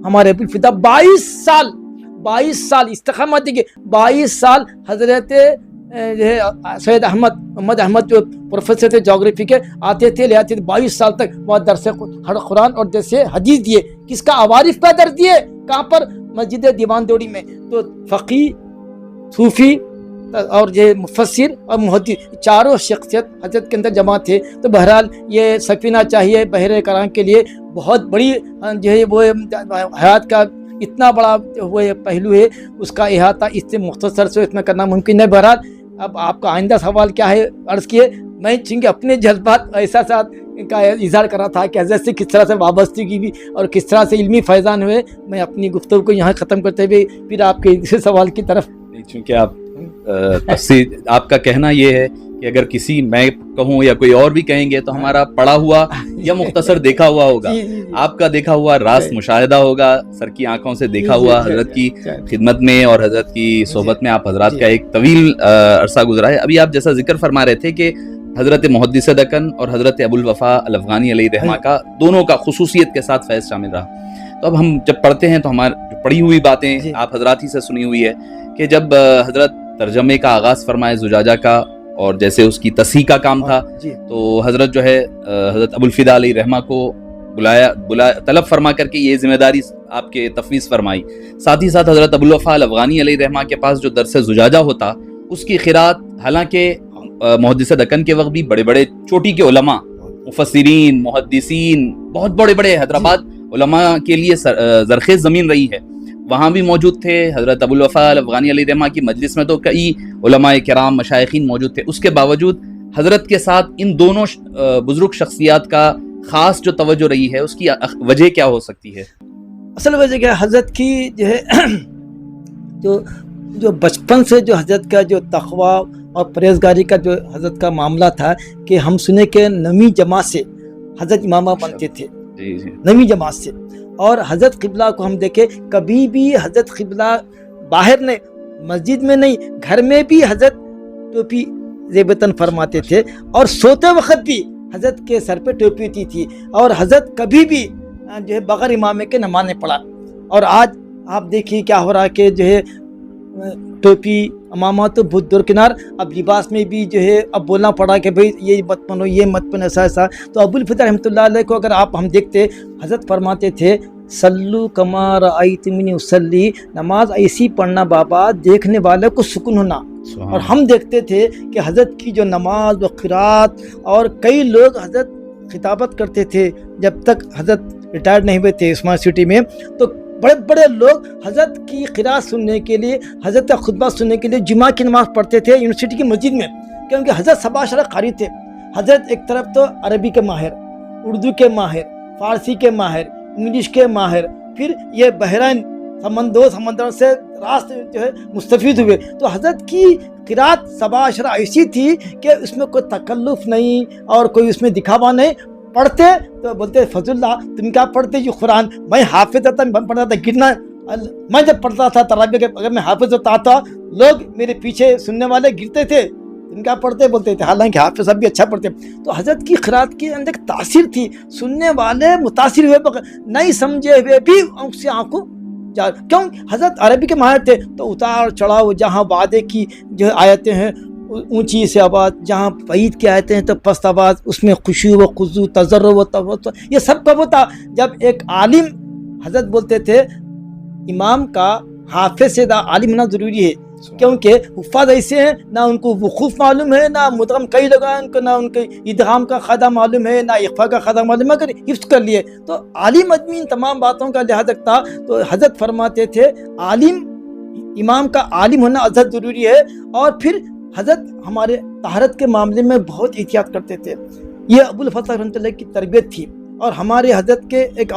ہمارے ابو الفدا 22 سال استقامت دیکھیے، 22 سال حضرت سید محمد احمد جو پروفیسر تھے جغرافی کے، آتے تھے لے آتے تھے، 22 سال تک وہ درس قرآن اور درس حدیث دیے۔ کس کا؟ عوارف کا درس دیے، کہاں پر؟ مسجد دیوان دوڑی میں۔ تو فقی، صوفی اور یہ مفسر اور محدث، چاروں شخصیت حضرت کے اندر جمع تھے۔ تو بہرحال یہ سفینہ چاہیے بحر کرام کے لیے بہت بڑی جو ہے وہ حیات کا اتنا بڑا وہ پہلو ہے، اس کا احاطہ اس سے مختصر سے اتنا کرنا ممکن ہے۔ بہرحال اب آپ کا آئندہ سوال کیا ہے عرض کیے، میں چونکہ اپنے جذبات احساسات کا اظہار کر رہا تھا کہ حضرت سے کس طرح سے وابستگی بھی اور کس طرح سے علمی فیضان ہوئے، میں اپنی گفتگو کو یہاں ختم کرتے ہوئے پھر آپ کے سوال کی طرف، چونکہ آپ کا کہنا یہ ہے کہ اگر کسی میں کہوں یا کوئی اور بھی کہیں گے تو ہمارا پڑھا ہوا یا مختصر دیکھا ہوا ہوگا، آپ کا دیکھا ہوا راست مشاہدہ ہوگا، سر کی آنکھوں سے دیکھا ہوا، حضرت کی خدمت میں اور حضرت کی صحبت میں آپ حضرات کا ایک طویل عرصہ گزرا ہے۔ ابھی آپ جیسا ذکر فرما رہے تھے کہ حضرت محدث دکن اور حضرت ابو الوفا الافغانی علیہ رحمہ کا دونوں کا خصوصیت کے ساتھ فیض شامل رہا، تو اب ہم جب پڑھتے ہیں تو ہماری پڑھی ہوئی باتیں آپ حضرات ہی سے سنی ہوئی ہے کہ جب حضرت ترجمے کا آغاز فرمائے زجاجہ کا اور جیسے اس کی تصحیح کا کام تھا تو حضرت جو ہے حضرت ابو الفدا علیہ رحمہ کو بلایا طلب فرما کر کے یہ ذمہ داری آپ کے تفویض فرمائی۔ ساتھ ہی ساتھ حضرت ابو الوفا الافغانی علیہ رحمہ کے پاس جو درس زجاجہ ہوتا اس کی قرات، حالانکہ محدث دکن کے وقت بھی بڑے بڑے چوٹی کے علماء، مفسرین، محدثین، بہت بڑے بڑے حیدرآباد علماء کے لیے زرخیز زمین رہی ہے، وہاں بھی موجود تھے۔ حضرت ابو الوفا الافغانی علیہ رحمہ کی مجلس میں تو کئی علماء کرام مشائخین موجود تھے، اس کے باوجود حضرت کے ساتھ ان دونوں بزرگ شخصیات کا خاص جو توجہ رہی ہے اس کی وجہ کیا ہو سکتی ہے؟ اصل وجہ کیا، حضرت کی جو ہے جو بچپن سے جو حضرت کا جو تقوی اور پرہیزگاری کا جو حضرت کا معاملہ تھا کہ ہم سنے کہ نویں جماعت سے حضرت امامہ بنتے تھے، نویں جماعت سے، اور حضرت قبلہ کو ہم دیکھیں کبھی بھی حضرت قبلہ باہر نہیں، مسجد میں نہیں، گھر میں بھی حضرت ٹوپی زیبتاً فرماتے تھے، اور سوتے وقت بھی حضرت کے سر پہ ٹوپی ہوتی تھی، اور حضرت کبھی بھی جو ہے بغیر امامے کے نماز نہیں پڑھا۔ اور آج آپ دیکھیے کیا ہو رہا ہے کہ جو ہے ٹوپی امامہ تو بہت درکنار، اب لباس میں بھی جو ہے اب بولنا پڑا کہ بھئی یہ مت پہنو، یہ مت پہنو، ایسا ایسا۔ تو ابو الفدا رحمۃ اللہ علیہ کو اگر ہم دیکھتے، حضرت فرماتے تھے صلو کما رأیتمونی اصلی، نماز ایسی پڑھنا بابا دیکھنے والے کو سکون ہونا۔ اور ہم دیکھتے تھے کہ حضرت کی جو نماز و قرات، اور کئی لوگ حضرت خطابت کرتے تھے جب تک حضرت ریٹائر نہیں ہوئے تھے عثمان سٹی میں، تو بڑے بڑے لوگ حضرت کی قرات سننے کے لیے، حضرت کا خطبہ سننے کے لیے جمعہ کی نماز پڑھتے تھے یونیورسٹی کی مسجد میں، کیونکہ حضرت 17 قاری تھے۔ حضرت ایک طرف تو عربی کے ماہر، اردو کے ماہر، فارسی کے ماہر، انگلش کے ماہر، پھر یہ بحرین سمندروں سے راست جو ہے مستفید ہوئے، تو حضرت کی قرات 17 ایسی تھی کہ اس میں کوئی تکلف نہیں اور کوئی اس میں دکھاوا نہیں۔ پڑھتے تو بولتے فضل اللہ تم کیا پڑھتے جو قرآن، میں حافظ تھا، میں پڑھتا تھا گرنا، میں جب پڑھتا تھا تراویح کے اگر میں حافظ ہوتا تھا لوگ میرے پیچھے سننے والے گرتے تھے، تم کیا پڑھتے بولتے تھے، حالانکہ حافظ صاحب بھی اچھا پڑھتے۔ تو حضرت کی قرات کے اندر ایک تاثیر تھی، سننے والے متاثر ہوئے بغیر نہیں سمجھے ہوئے بھی آنکھ سے آنکھوں کیوں، حضرت عربی کے ماہر تھے، تو اتار چڑھاؤ، جہاں وعدے کی جو آیتیں ہیں اونچی سے آواز، جہاں وعید کی آیتیں ہیں تو پست آواز، اس میں خشوع و خضوع، تضرع و توسل، یہ سب کب ہوتا جب ایک عالم، حضرت بولتے تھے امام کا حافظ سے زیادہ عالم ہونا ضروری ہے، کیونکہ حفاظ ایسے ہیں نہ ان کو وقوف معلوم ہے، نہ مدغم کئی لوگ ہیں ان کو، نہ ان کے ادغام کا قاعدہ معلوم ہے، نہ اخفاء کا قاعدہ معلوم ہے، اگر حفظ کر لیے تو عالم آدمی ان تمام باتوں کا لحاظ رکھتا۔ تو حضرت فرماتے تھے عالم، امام کا عالم ہونا ازحد ضروری ہے، اور پھر حضرت ہمارے طہارت کے معاملے میں بہت احتیاط کرتے تھے، یہ ابو الفتح رحمۃ اللہ کی تربیت تھی۔ اور ہمارے حضرت کے ایک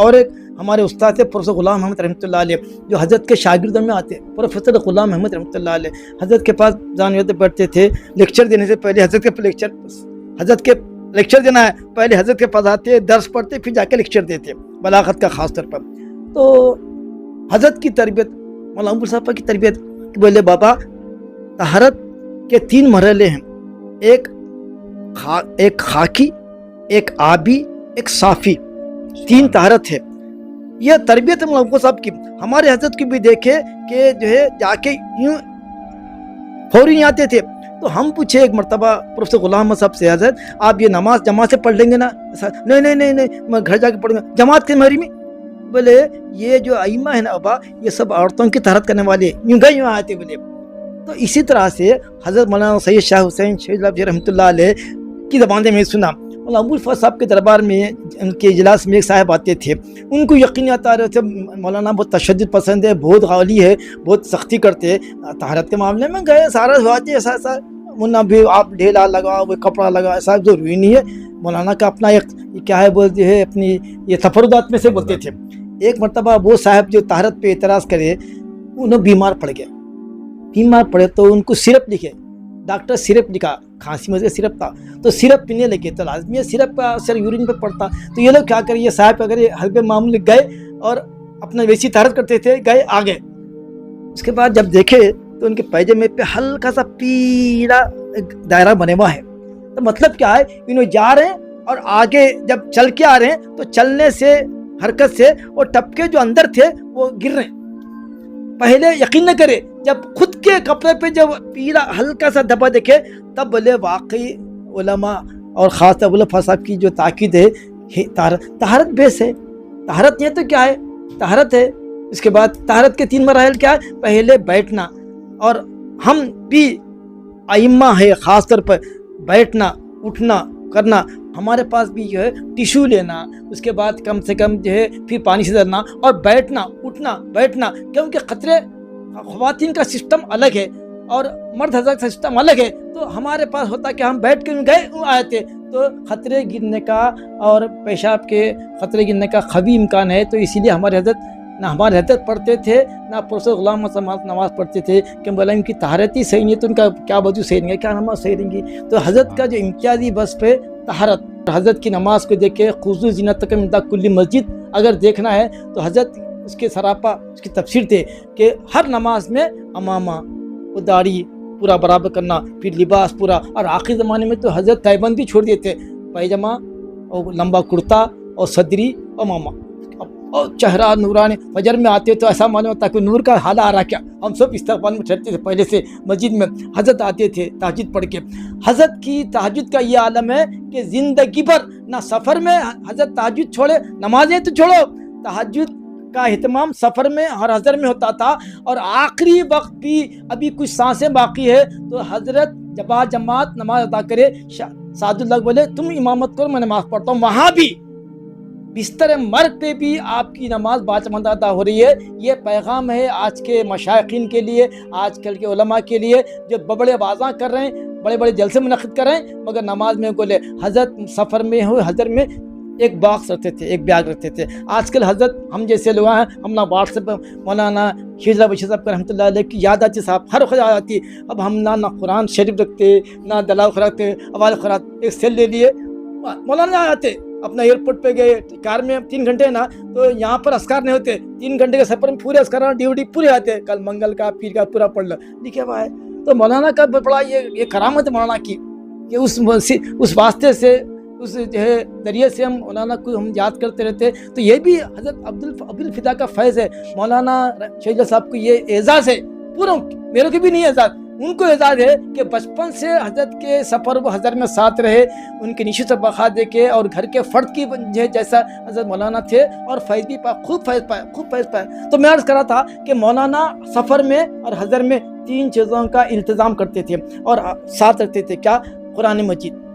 ہمارے استاد تھے پروفیسر غلام محمد رحمۃ اللہ علیہ، جو حضرت کے شاگردوں میں آتے، پروفیسر غلام محمد رحمۃ اللہ علیہ حضرت کے پاس جانتے بیٹھتے تھے، لیکچر دینے سے پہلے حضرت کے لیکچر دینا ہے پہلے حضرت کے پاس آتے، درس پڑھتے، پھر جا کے لیکچر دیتے، بلاغت کا خاص طور پر۔ تو حضرت کی تربیت، مولانا ابو صاحب کی تربیت، بولے بابا طہارت کے 3 مرحلے ہیں، ایک خاکی، ایک آبی، ایک صافی، 3 طہارت ہے۔ یہ تربیت مولانا ابو صاحب کی۔ ہمارے حضرت کی بھی دیکھے کہ جو ہے جا کے یوں فوری نہیں آتے تھے، تو ہم پوچھے ایک مرتبہ پروفیسر غلام صاحب سے، حضرت آپ یہ نماز جماعت سے پڑھ لیں گے نا؟ نہیں میں گھر جا کے پڑھوں گا۔ جماعت کے مہری میں؟ بولے یہ جو ائمہ ہے نا ابا، یہ سب عورتوں کی طہارت کرنے والے، یوں گئے یوں آتے بولے۔ تو اسی طرح سے حضرت مولانا سید شاہ حسین شہید رحمۃ اللہ علیہ کی زبان سے میں سنا، مولانا ابو الفتح صاحب کے دربار میں ان کے اجلاس میں ایک صاحب آتے تھے، ان کو یقین آتا رہے تھے مولانا بہت تشدد پسند ہے، بہت غالی ہے، بہت سختی کرتے طہارت کے معاملے میں، گئے سارا ہواتے ایسا منا بھی آپ ڈھیلا لگاؤ، وہ کپڑا لگاؤ، ایسا ضروری نہیں ہے۔ مولانا کا اپنا ایک کیا ہے بولتے ہیں، اپنی یہ تفردات میں سے بولتے تھے۔ ایک مرتبہ وہ صاحب جو طہارت پہ اعتراض کرے، انہوں بیمار پڑ گئے، بیمار پڑے تو ان کو سیرپ لکھے، ڈاکٹر سیرپ لکھا، کھانسی میں سے سرپ تھا تو سرپ پینے لگے تو لازمی ہے سرپ کا اثر یورین پہ پڑتا. تو یہ لوگ کیا کریں, یہ صاحب اگر حلب معمول گئے اور اپنا ویسی طہارت کرتے تھے, گئے آگے, اس کے بعد جب دیکھے تو ان کے پیجامے پہ ہلکا سا پیلا دائرہ بنے ہوا ہے. تو مطلب کیا ہے, انہوں جا رہے ہیں اور آگے جب چل کے آ رہے ہیں تو چلنے سے, حرکت سے وہ ٹپکے جو اندر تھے وہ گر رہے ہیں. پہلے یقین نہ کرے, جب خود کے کپڑے پہ جب پیلا ہلکا سا دھبا دیکھے تب بولے واقعی علماء اور خاص طور ابوالفضل صاحب کی جو تاکید ہے, طہارت بیس ہے. طہارت یہ تو کیا ہے, طہارت ہے. اس کے بعد طہارت کے 3 مراحل کیا ہے, پہلے بیٹھنا, اور ہم بھی ائمہ ہے خاص طور پر بیٹھنا اٹھنا کرنا, ہمارے پاس بھی جو ہے ٹیشو لینا, اس کے بعد کم سے کم جو ہے پھر پانی سے ڈرنا اور بیٹھنا اٹھنا بیٹھنا, کیونکہ خطرے خواتین کا سسٹم الگ ہے اور مرد حضرت کا سسٹم الگ ہے. تو ہمارے پاس ہوتا کہ ہم بیٹھ کے گئے آئے تھے تو خطرے گرنے کا اور پیشاب کے خطرے گرنے کا قوی امکان ہے. تو اسی لیے ہمارے حضرت نہ ہمارے حضرت پڑھتے تھے نہ پروفیسر غلام محمد نواز پڑھتے تھے کہ بولا ان کی طہارت ہی صحیح نہیں ہے تو ان کا کیا وضو صحیح نہیں ہے, کیا نماز صحیح رہیں گی. تو حضرت کا جو امتیازی وصف ہے طہارت, حضرت کی نماز کو دیکھ کے خضوع زینتکم عند کل مسجد اگر دیکھنا ہے تو حضرت اس کے سراپا اس کی تفسیر تھے کہ ہر نماز میں امامہ, وہ داڑھی پورا برابر کرنا, پھر لباس پورا. اور آخری زمانے میں تو حضرت تیبند بھی چھوڑ دیے تھے, پیجامہ اور لمبا کرتا اور صدری اور امامہ, اور چہرہ نورانی. فجر میں آتے تو ایسا معلوم ہوتا کہ نور کا حالہ آ رہا کیا. ہم سب استقبال میں ٹھہرتے تھے پہلے سے مسجد میں, حضرت آتے تھے تہجد پڑھ کے. حضرت کی تہجد کا یہ عالم ہے کہ زندگی بھر نہ سفر میں حضرت تہجد چھوڑے, نمازیں تو چھوڑو, تہجد کا اہتمام سفر میں اور حضر میں ہوتا تھا. اور آخری وقت بھی ابھی کچھ سانسیں باقی ہے تو حضرت جماعت نماز ادا کرے. سعد اللہ بولے تم امامت کرو, میں نماز پڑھتا ہوں. وہاں بھی بستر مرگ پہ بھی آپ کی نماز باجماعت ادا ہو رہی ہے. یہ پیغام ہے آج کے مشائخین کے لیے, آج کل کے علماء کے لیے جو بڑے واضح کر رہے ہیں, بڑے بڑے جلسے منعقد کر رہے ہیں, مگر نماز میں بولے. حضرت سفر میں ہو حضر میں ایک باکس رکھتے تھے, ایک بیگ رکھتے تھے. آج کل حضرت ہم جیسے لوگ ہیں, ہم نہ واٹس ایپ مولانا شیرزا بشیر صاحب کا رحمۃ اللہ علیہ کی یاد آتی, صاحب ہر وقت یاد آتی. اب ہم نہ قرآن شریف رکھتے نہ دلال خراب رکھتے, اول خراب ایک سیل لے لیے, مولانا آتے اپنا ایئرپورٹ پہ گئے, کار میں 3 گھنٹے نا تو یہاں پر اذکار نہیں ہوتے, 3 گھنٹے کے سفر میں پورے اذکار ڈیوٹی پورے آتے, کل منگل کا پیر کا پورا پڑھ لو لکھا ہوا ہے. تو مولانا کا بڑا یہ کرامت ہے مولانا کی کہ اس واسطے سے اس جو ہے ذریعے سے ہم مولانا کو ہم یاد کرتے رہتے. تو یہ بھی حضرت عبدالفدا کا فیض ہے. مولانا شیخ صاحب کو یہ اعزاز ہے, پورا میرے کو بھی نہیں اعزاز, ان کو اعزاز ہے کہ بچپن سے حضرت کے سفر و حضر میں ساتھ رہے, ان کی نشست و بقا دیکھے اور گھر کے فرد کی جیسا حضرت مولانا تھے اور فیض بھی پائے, خوب فیض پائے. تو میں عرض کرا تھا کہ مولانا سفر میں اور حضر میں 3 چیزوں کا التزام کرتے تھے اور ساتھ رکھتے تھے. کیا؟ قرآن مجید.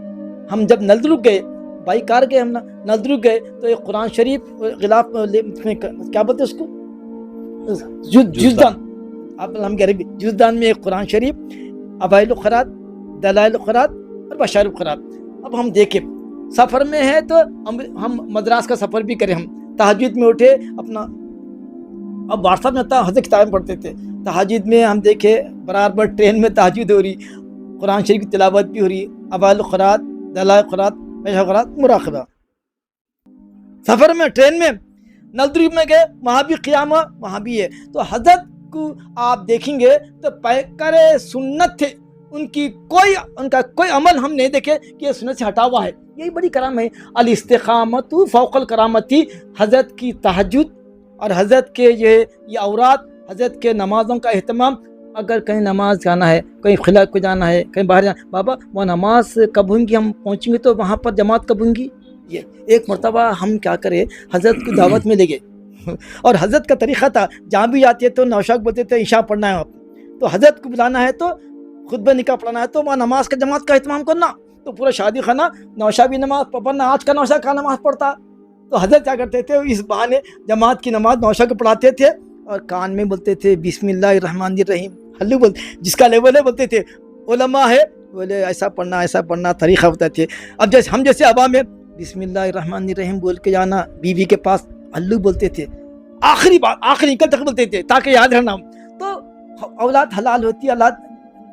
ہم جب نلدرگ گئے, بائی کار گئے, ہم نلدرگ گئے تو ایک قرآن شریف غلاف میں کیا بولتے اس کو, جزدان, ہم کہہ رہے جزدان میں ایک قرآن شریف, اوائل القرات, دلائل القرات اور بشائر القرات. اب ہم دیکھیں سفر میں ہے تو ہم مدراس کا سفر بھی کریں, ہم تہجد میں اٹھے اپنا, اب واٹس ایپ میں تھا, حضرت کتابیں پڑھتے تھے. تہجد میں ہم دیکھے برابر ٹرین میں تہجد ہو رہی, قرآن شریف کی تلاوت بھی ہو رہی, اوائل القرات, دلائل القرات, بشائر القرات, مراقبہ. سفر میں ٹرین میں نلدرگ میں گئے, وہاں بھی قیام, وہاں بھی ہے. تو حضرت کو آپ دیکھیں گے تو پیکر سنت تھے, ان کا کوئی عمل ہم نہیں دیکھے کہ یہ سنت سے ہٹا ہوا ہے. یہی بڑی کرام ہے. الاستقامت فوق الکرامتی. حضرت کی تہجد اور حضرت کے یہ اوراد, حضرت کے نمازوں کا اہتمام. اگر کہیں نماز جانا ہے, کہیں خلا کو جانا ہے, کہیں باہر جانا, بابا وہ نماز کب ہوں گی, ہم پہنچیں گے تو وہاں پر جماعت کب ہوں گی. یہ ایک مرتبہ ہم کیا کرے, حضرت کی دعوت میں لے گئے اور حضرت کا طریقہ تھا جہاں بھی آتے تو نوشاک بولتے تھے عشاء پڑھنا ہے, تو حضرت کو بلانا ہے تو خطبہ نکاح پڑھنا ہے تو وہاں نماز کا جماعت کا اہتمام کرنا. تو پورا شادی خانہ نوشا بھی نماز پڑھنا, آج کا نوشا کا نماز پڑھتا. تو حضرت کیا کرتے تھے, اس بہانے جماعت کی نماز نوشا کو پڑھاتے تھے اور کان میں بولتے تھے بسم اللہ الرحمن الرحیم. ہلو بولتے, جس کا لیول ہے بولتے تھے. علماء ہے بولے ایسا پڑھنا طریقہ ہوتا تھے. اب جیسے ہم جیسے عوام میں بسم اللہ الرحمن الرحیم بول کے جانا, بیوی کے پاس ہلو بولتے تھے, آخری بات آخری نکل تک بولتے تھے تاکہ یاد رہنا. تو اولاد حلال ہوتی, اولاد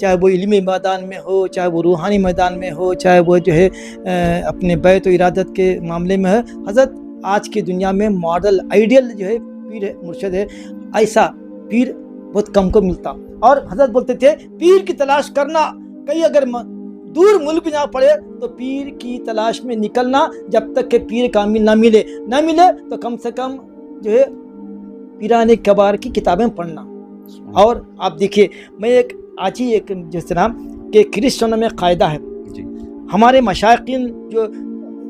چاہے وہ علمی میدان میں ہو، چاہے وہ روحانی میدان میں ہو، چاہے وہ جو ہے اپنے بیت و ارادت کے معاملے میں ہے. حضرت آج کی دنیا میں ماڈل آئیڈیل جو ہے پیر مرشد ہے، ایسا پیر بہت کم کو ملتا. اور حضرت بولتے تھے پیر کی تلاش کرنا، کہیں اگر دور ملک جا پڑے تو پیر کی تلاش میں نکلنا، جب تک کہ پیر کامل نہ ملے تو کم سے کم جو ہے پیران کبار کی کتابیں پڑھنا. اور آپ دیکھیے، میں آج ہی جس طرح کہ کرسچنوں میں قاعدہ ہے، ہمارے مشائقین جو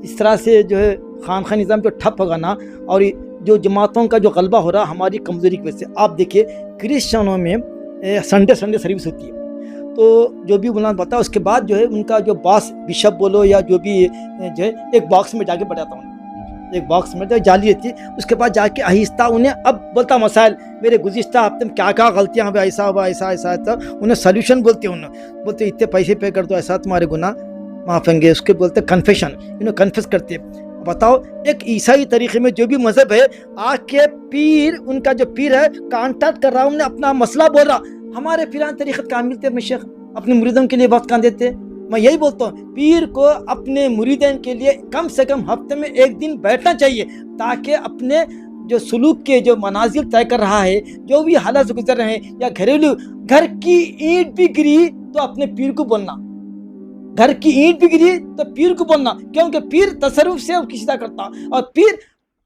اس طرح سے جو ہے خانقاہ نظام جو ٹھپ ہوگا نا، اور جو جماعتوں کا جو غلبہ ہو رہا ہماری کمزوری کی وجہ سے. آپ دیکھیے کرسچنوں میں سنڈے سروس ہوتی ہے، تو جو بھی مولانا بتا اس کے بعد جو ہے ان کا جو باس بشپ بولو یا جو بھی جو ہے ایک باکس میں جا کے بتاتا ہوں، ایک باکس میں جالی رہتی ہے. اس کے بعد جا کے آہستہ انہیں اب بولتا مسائل، میرے گزشتہ ہفتے میں کیا غلطیاں ہوئی، ایسا ہوا ایسا تھا، انہیں سلیوشن بولتے ہیں. انہیں بولتے اتنے پیسے پے کر دو، ایسا تمہارے گناہ معاف ہوں گے. اس کے بولتے کنفیشن، انہیں کنفیس کرتے ہیں. بتاؤ ایک عیسائی طریقے میں جو بھی مذہب ہے، آ کے پیر ان کا جو پیر ہے کانٹیکٹ کر رہا، انہیں اپنا مسئلہ بول رہا. ہمارے پیران طریقت کہاں ملتے ہیں شیخ؟ اپنے مریدوں کے لیے وقت کہاں دیتے؟ میں یہی بولتا ہوں پیر کو اپنے مریدین کے لیے کم سے کم ہفتے میں ایک دن بیٹھنا چاہیے، تاکہ اپنے جو سلوک کے جو منازل طے کر رہا ہے، جو بھی حالات سے گزر رہے ہیں، یا گھریلو گھر کی اینٹ بھی گری تو اپنے پیر کو بولنا، گھر کی اینٹ بھی گری تو پیر کو بولنا، کیونکہ پیر تصرف سے کسی طرح کرتا، اور پیر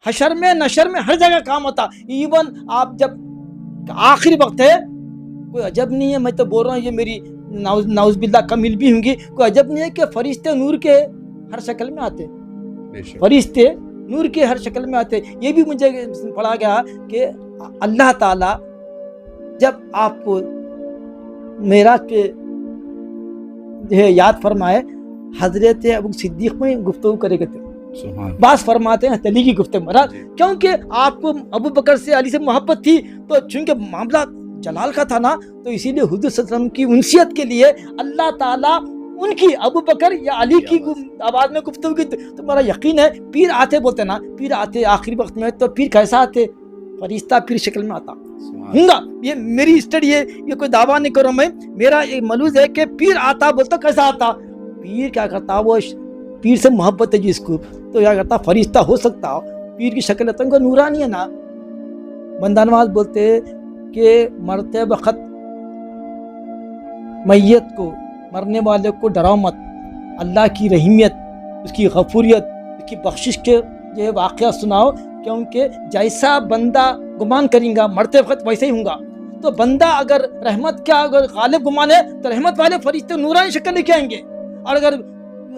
حشر میں نشر میں ہر جگہ کام ہوتا. ایون آپ جب آخری وقت ہے، کوئی عجب نہیں ہے، میں تو بول رہا ہوں یہ میری نعوذ باللہ کمیل بھی ہوں گی، کوئی عجب نہیں ہے کہ فرشتے نور کے ہر شکل میں آتے، فرشتے نور کے ہر شکل میں آتے. یہ بھی مجھے پڑھا گیا کہ اللہ تعالیٰ جب آپ کو معراج پہ جو ہے یاد فرمائے، حضرت ابو صدیق میں گفتگو کرے گا، بعض فرماتے ہیں علی کی گفتگو مراد، کیونکہ آپ کو ابو بکر سے علی سے محبت تھی، تو چونکہ معاملہ جلال کا تھا نا، تو اسی لیے حضور صلی اللہ علیہ وسلم کی انسیت کے لیے اللہ تعالیٰ ان کی ابو بکر یا علی کی آواز میں گفتگو کی. تو میرا یقین ہے پیر آتے، بولتے نا پیر آتے آخری وقت میں، تو پیر کیسا آتے؟ فرشتہ پیر شکل میں آتا ہوں گا. یہ میری اسٹڈی ہے، یہ کوئی دعویٰ نہیں کروں میں، میرا ایک ملوز ہے کہ پیر آتا، بولتا کیسا آتا؟ پیر کیا کرتا؟ وہ پیر سے محبت ہے جس کو، تو کیا کرتا؟ فرشتہ ہو سکتا پیر کی شکل ہے، تو ان کو نورانی ہے نا. بندہ نواز بولتے کہ مرتے وقت میت کو، مرنے والے کو ڈراؤ مت، اللہ کی رحیمیت، اس کی غفوریت، اس کی بخشش کے جو ہے واقعہ سناؤ، کیونکہ جیسا بندہ گمان کریں گا مرتے وقت ویسے ہی ہوں گا. تو بندہ اگر رحمت کیا اگر غالب گمان ہے تو رحمت والے فرشتے نورانی شکل لے کے آئیں گے، اور اگر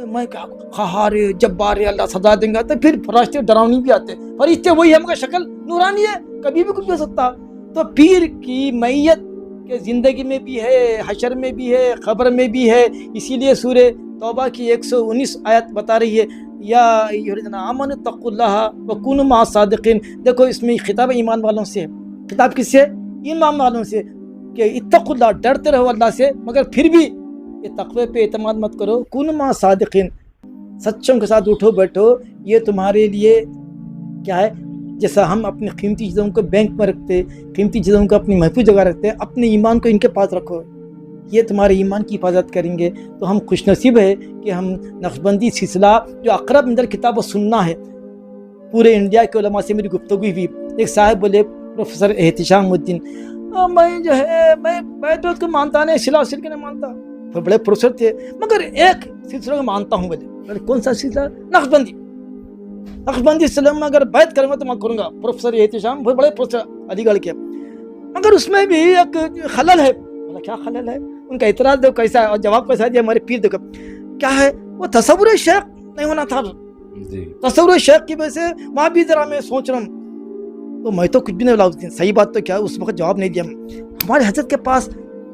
میں قہار جبار اللہ سزا دیں گا تو پھر فرشتے ڈراؤنی بھی آتے. فرشتے وہی ہے مگر شکل نورانی ہے، کبھی بھی کچھ ہو سکتا. تو پیر کی میت کے زندگی میں بھی ہے، حشر میں بھی ہے، قبر میں بھی ہے. اسی لیے سورہ توبہ کی 119 آیت بتا رہی ہے یا آمنوا اتقوا اللہ وکونوا مع الصادقین. دیکھو اس میں خطاب ایمان والوں سے ہے. خطاب کس سے؟ ایمان والوں سے، کہ اتقوا اللہ، ڈرتے رہو اللہ سے، مگر پھر بھی یہ تقوی پہ اعتماد مت کرو. کونوا مع الصادقین، سچوں کے ساتھ اٹھو بیٹھو. یہ تمہارے لیے کیا ہے؟ جیسا ہم اپنی قیمتی چیزوں کو بینک میں رکھتے، قیمتی چیزوں کو اپنی محفوظ جگہ رکھتے، اپنے ایمان کو ان کے پاس رکھو، یہ تمہارے ایمان کی حفاظت کریں گے. تو ہم خوش نصیب ہے کہ ہم نقشبندی سلسلہ جو اقرب اندر کتاب و سننا ہے، پورے انڈیا کے علماء سے میری گفتگو ہوئی. ایک صاحب بولے پروفیسر احتشام الدین، میں جو ہے میں بیت کو مانتا نہیں، صلہ و صل کے نہیں مانتا. پھر بڑے پروفیسر تھے، مگر ایک سلسلہ کو مانتا ہوں. بولے کون سا سلسلہ؟ نقشبندی. نقشبندی سلم میں اگر بیعت کروں گا تو میں کروں گا. پروفیسر احتشام بہت بڑے پروفیسر علی گڑھ کے، مگر اس میں بھی ایک خلل ہے. بولا کیا خلل ہے؟ ان کا اعتراض دیکھو کیسا ہے، اور جواب کیسا دیا ہمارے پیر. دیکھو کیا ہے، وہ تصور شیخ نہیں ہونا تھا. تصور شیخ کی وجہ سے وہاں بھی ذرا میں سوچ رہا ہوں، تو میں تو کچھ بھی نہیں بولا. صحیح بات تو کیا اس وقت جواب نہیں دیا. ہمارے حضرت کے پاس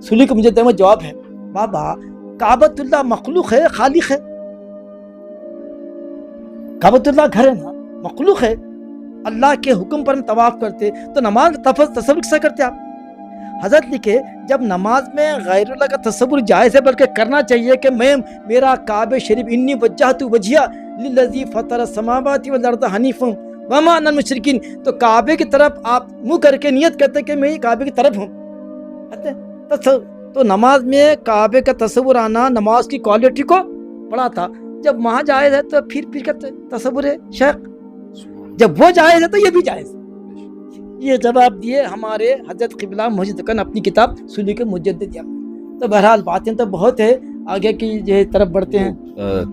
سلی کو مجھے دے میں جواب ہے، بابا کعبۃ اللہ مخلوق ہے خالق ہے؟ کعبۃ اللہ گھر ہے نا، مخلوق ہے. اللہ کے حکم پر ہم طواف کرتے تو نماز تصور کیسا کرتے آپ؟ حضرت لکھے جب نماز میں غیر اللہ کا تصور جائز ہے، بلکہ کرنا چاہیے کہ میں میرا کعبہ شریف انی وجہت وجہیہ للذی فطر السماوات والارض حنیفا وما انا المشرکین، تو کعبے کی طرف آپ منہ کر کے نیت کرتے کہ میں کعبے کی طرف ہوں. تو نماز میں کعبے کا تصور آنا نماز کی کوالٹی کو بڑھا تھا. جب وہاں جائز ہے تو پھر کا تصور ہے شیخ, جب وہ جائز ہے تو یہ بھی جائز. یہ جواب دیے ہمارے حضرت قبلہ محدث دکن اپنی کتاب سلوک مجدد. تو بہرحال باتیں تو بہت ہے, آگے کی جو طرف بڑھتے ہیں.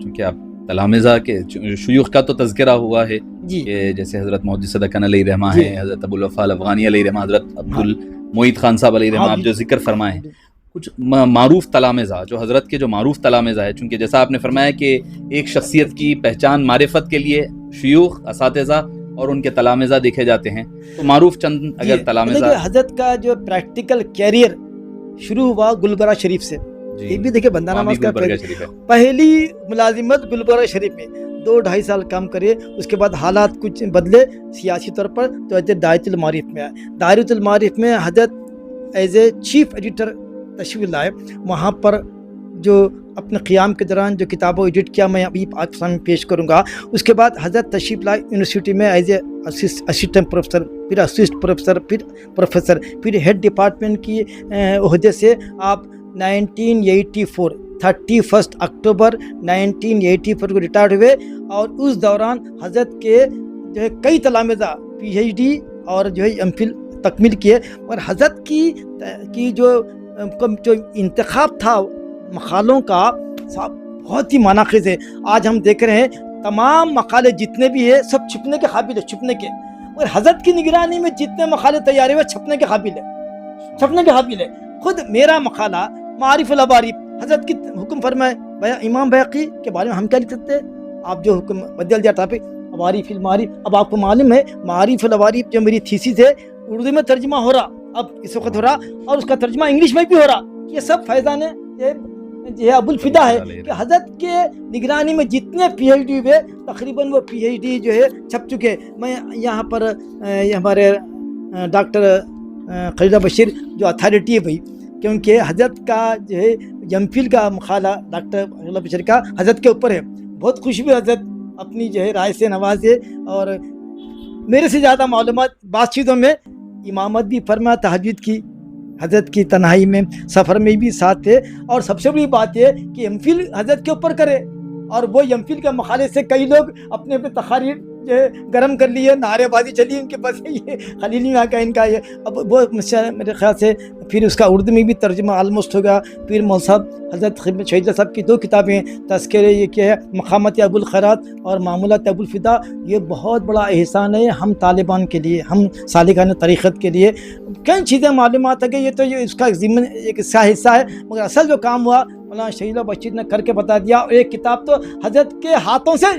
چونکہ آپ تلامذہ کے شیوخ کا تو تذکرہ ہوا ہے جی کہ جیسے حضرت محدث دکن علیہ رحمہ جی. ہیں, حضرت ابو الوفا الافغانی علیہ رحمہ, حضرت عبد المعید خان صاحب علیہ رحمہ, آپ جو ذکر فرمائے ہیں کچھ معروف تلامذہ, جو حضرت کے جو معروف تلامذہ ہے, چونکہ جیسا آپ نے فرمایا کہ ایک شخصیت کی پہچان معرفت کے لیے شیوخ, اساتذہ اور ان کے تلامذہ دیکھے جاتے ہیں, تو معروف چند اگر تلامذہ. حضرت کا جو پریکٹیکل کیریئر شروع ہوا گلبرہ شریف سے. یہ بھی دیکھے بندہ نماز کا پہلی ملازمت گلبرہ شریف میں 2-2.5 سال کام کرے, اس کے بعد حالات کچھ بدلے سیاسی طور پر, تو حضرت دائرۃ المعارف میں آئے. دائرۃ المعارف میں حضرت ایز اے چیف ایڈیٹر تشریف لائے. وہاں پر جو اپنے قیام کے دوران جو کتابوں ایڈٹ کیا میں ابھی آپ سامنے پیش کروں گا. اس کے بعد حضرت تشریف لائے یونیورسٹی میں ایز اے اسسٹنٹ پروفیسر, پھر اسسٹ پروفیسر, پھر پروفیسر, پھر ہیڈ ڈپارٹمنٹ کی عہدے سے آپ 1984 31 اکتوبر 1984 کو ریٹائر ہوئے. اور اس دوران حضرت کے جو ہے کئی تلامذہ پی ایچ ڈی اور جو ہے ایم فل تکمیل کیے. اور حضرت کی جو انتخاب تھا مقالوں کا بہت ہی ماناخیز ہے. آج ہم دیکھ رہے ہیں تمام مقالے جتنے بھی ہیں سب چھپنے کے قابل ہے, چھپنے کے. اور حضرت کی نگرانی میں جتنے مقالے تیار ہوئے چھپنے کے قابل ہے, چھپنے کے قابل ہے. خود میرا مقالہ معارف الابارف حضرت کی حکم فرمائے امام بیہقی کے بارے میں ہم کیا لکھ سکتے ہیں, آپ جو حکم بدل دیا ٹاپک معارف المعارف. اب آپ کو معلوم ہے معارف الابارف جو میری تھیسس ہے اردو میں ترجمہ ہو رہا اب اس وقت ہو رہا, اور اس کا ترجمہ انگلش میں بھی ہو رہا. یہ سب فیضان ابو الفدا ہے کہ حضرت کے نگرانی میں جتنے پی ایچ ڈی ہوئے تقریباً وہ پی ایچ ڈی جو ہے چھپ چکے. میں یہاں پر ہمارے ڈاکٹر خلیل بشیر جو اتھارٹی ہے بھائی, کیونکہ حضرت کا جو ہے ایم فل کا مقالہ ڈاکٹر خلیل بشیر کا حضرت کے اوپر ہے. بہت خوش ہوئے حضرت اپنی جو ہے رائے سے نوازے, اور میرے سے زیادہ معلومات بعض چیزوں میں. امامت بھی فرما تہجد کی حضرت کی تنہائی میں, سفر میں بھی ساتھ تھے. اور سب سے بڑی بات یہ کہ ایم فل حضرت کے اوپر کرے, اور وہ ایم فل کے مقالے سے کئی لوگ اپنے تقاریر جو ہے گرم کر لیے, نعرے بازی چلی ان کے پاس. یہ خلیلی کا ان کا یہ اب وہ میرے خیال سے پھر اس کا اردو میں بھی ترجمہ آلموسٹ ہوگا. پھر مول صاحب حضرت خدمت شہید صاحب کی 2 کتابیں تذکرے یہ کیا ہے مقامات ابو الخیرات اور معمولات ابو الفدا. یہ بہت بڑا احسان ہے ہم طالبان کے لیے, ہم سالکان طریقت کے لیے. کئی چیزیں معلومات ہے کہ یہ تو یہ اس کا ضمن ایک حصہ ہے, مگر اصل جو کام ہوا مولانا شہید بشیر نے کر کے بتا دیا. اور ایک کتاب تو حضرت کے ہاتھوں سے,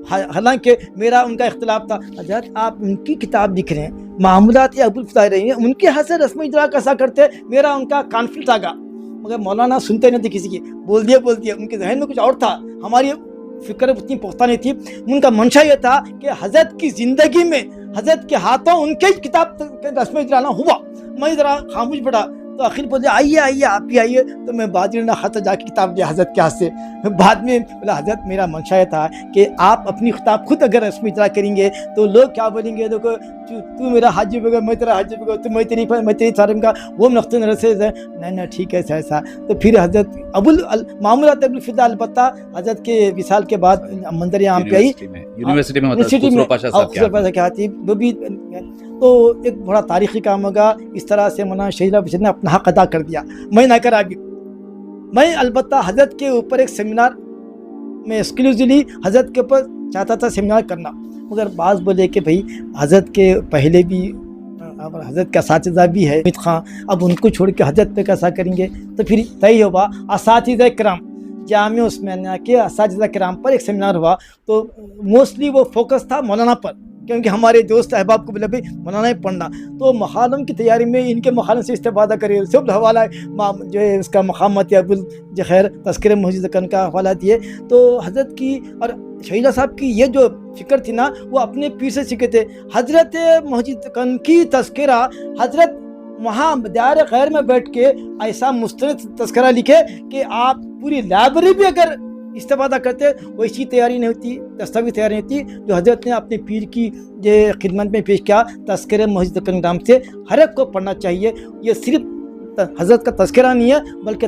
حالانکہ میرا ان کا اختلاف تھا, حضرت آپ ان کی کتاب لکھ رہے ہیں معمولات ابو الفدا رہی ہیں, ان کے ہاتھ سے رسم اجرا کیسا کرتے, میرا ان کا کانفلکٹ آ گیا. مگر مولانا سنتے نہیں تھے کسی کی, بول دیا ان کے ذہن میں کچھ اور تھا, ہماری فکر اتنی پختہ نہیں تھی. ان کا منشا یہ تھا کہ حضرت کی زندگی میں حضرت کے ہاتھوں ان کے کتاب رسم اجرا ہوا. میں ذرا خاموش پڑا تو آخر بولے آئیے آپ بھی آئیے. تو میں بادر نہ خط جا کے کتاب لیا حضرت کے ہاتھ سے. بعد میں بولا حضرت میرا منشا یہ تھا کہ آپ اپنی خطاب خود اگر رسم اجرا کریں گے تو لوگ کیا بولیں گے, دیکھو تو میرا حاجی بگو میں تیرا حاجی بگو, تو میں تیری سارم کا وہ نقطۂ نظر سے نہیں ٹھیک ہے ایسا. تو پھر حضرت معمولات ابو الفدا البتہ حضرت کے وصال کے بعد منظر عام پہ آئی یونیورسٹی میں کیا تھی وہ بھی. تو ایک بڑا تاریخی کام ہوگا. اس طرح سے مولانا شہید بشیر نے اپنا حق ادا کر دیا, میں نہ کر آگے. میں البتہ حضرت کے اوپر ایک سیمینار میں ایکسکلوزیولی حضرت کے اوپر چاہتا تھا سیمینار کرنا, مگر بعض بولے کہ بھائی حضرت کے پہلے بھی حضرت کا اساتذہ بھی ہے حمید خان, اب ان کو چھوڑ کے حضرت پہ کیسا کریں گے. تو پھر طے ہوا اساتذہ کرام جامعہ عثمانیہ کے اساتذہ کرام پر ایک سیمینار ہوا. تو موسٹلی وہ فوکس تھا مولانا پر, کیونکہ ہمارے دوست احباب کو بولے بھائی مولانا پڑھنا. تو مخالم کی تیاری میں ان کے مخالم سے استفادہ کرے, سب حوالہ جو ہے اس کا مقامات ابو الخیر تذکرہ محدث دکن کا حوالہ دیے. تو حضرت کی اور شہیدہ صاحب کی یہ جو فکر تھی نا وہ اپنے پیر سے سیکھے تھے. حضرت محدث دکن کی تذکرہ حضرت وہاں دار غیر میں بیٹھ کے ایسا مستند تذکرہ لکھے کہ آپ پوری لائبریری بھی اگر استفادہ کرتے ویسی تیاری نہیں ہوتی, دستاویز تیاری نہیں ہوتی جو حضرت نے اپنے پیر کی خدمت میں پیش کیا. تذکرہ محدث دکن نام سے ہر ایک کو پڑھنا چاہیے. یہ صرف حضرت کا تذکرہ نہیں ہے بلکہ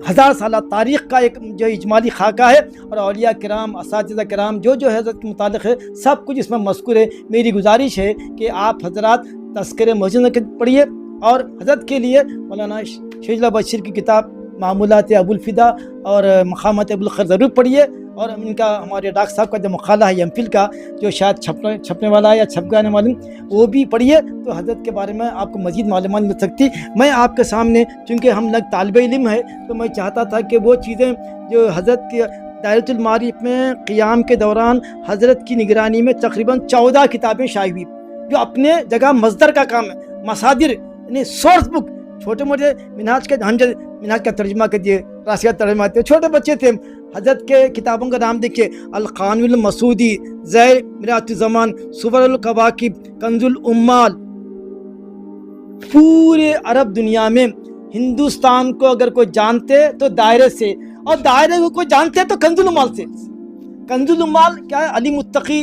1000 سالہ تاریخ کا ایک جو اجمالی خاکہ ہے، اور اولیاء کرام، اساتذہ کرام جو حضرت کے متعلق ہے سب کچھ اس میں مذکور ہے۔ میری گزارش ہے کہ آپ حضرات تذکرہ محسن پڑھیے، اور حضرت کے لیے مولانا شہید اللہ بشیر کی کتاب معمولات ابو الفدا اور مقامات ابو الخیر ضرور پڑھیے، اور ان کا ہمارے ڈاکٹر صاحب کا جو مقالہ ہے ایم فل کا جو شاید چھپنے والا ہے یا چھپ گانے والے، وہ بھی پڑھیے، تو حضرت کے بارے میں آپ کو مزید معلومات مل سکتی۔ میں آپ کے سامنے چونکہ ہم لوگ طالب علم ہے تو میں چاہتا تھا کہ وہ چیزیں جو حضرت کے دائرۃ المعارف میں قیام کے دوران حضرت کی نگرانی میں تقریباً 14 کتابیں شائع ہوئی، جو اپنے جگہ مصدر کا کام ہے، مصادر یعنی سورس بک، چھوٹے موٹے منہاج کا ترجمہ کر دیے، راسیات ترجمہ تھے، چھوٹے بچے تھے، حضرت کے کتابوں کا نام دیکھیے، القانون المسعودی، زیر مرات الزمان، صور الکواکب، کنز الامال۔ پورے عرب دنیا میں ہندوستان کو اگر کوئی جانتے تو دائرے سے، اور دائرے کو کوئی جانتے تو کنز الامال سے۔ کنز الامال کیا ہے؟ علی متقی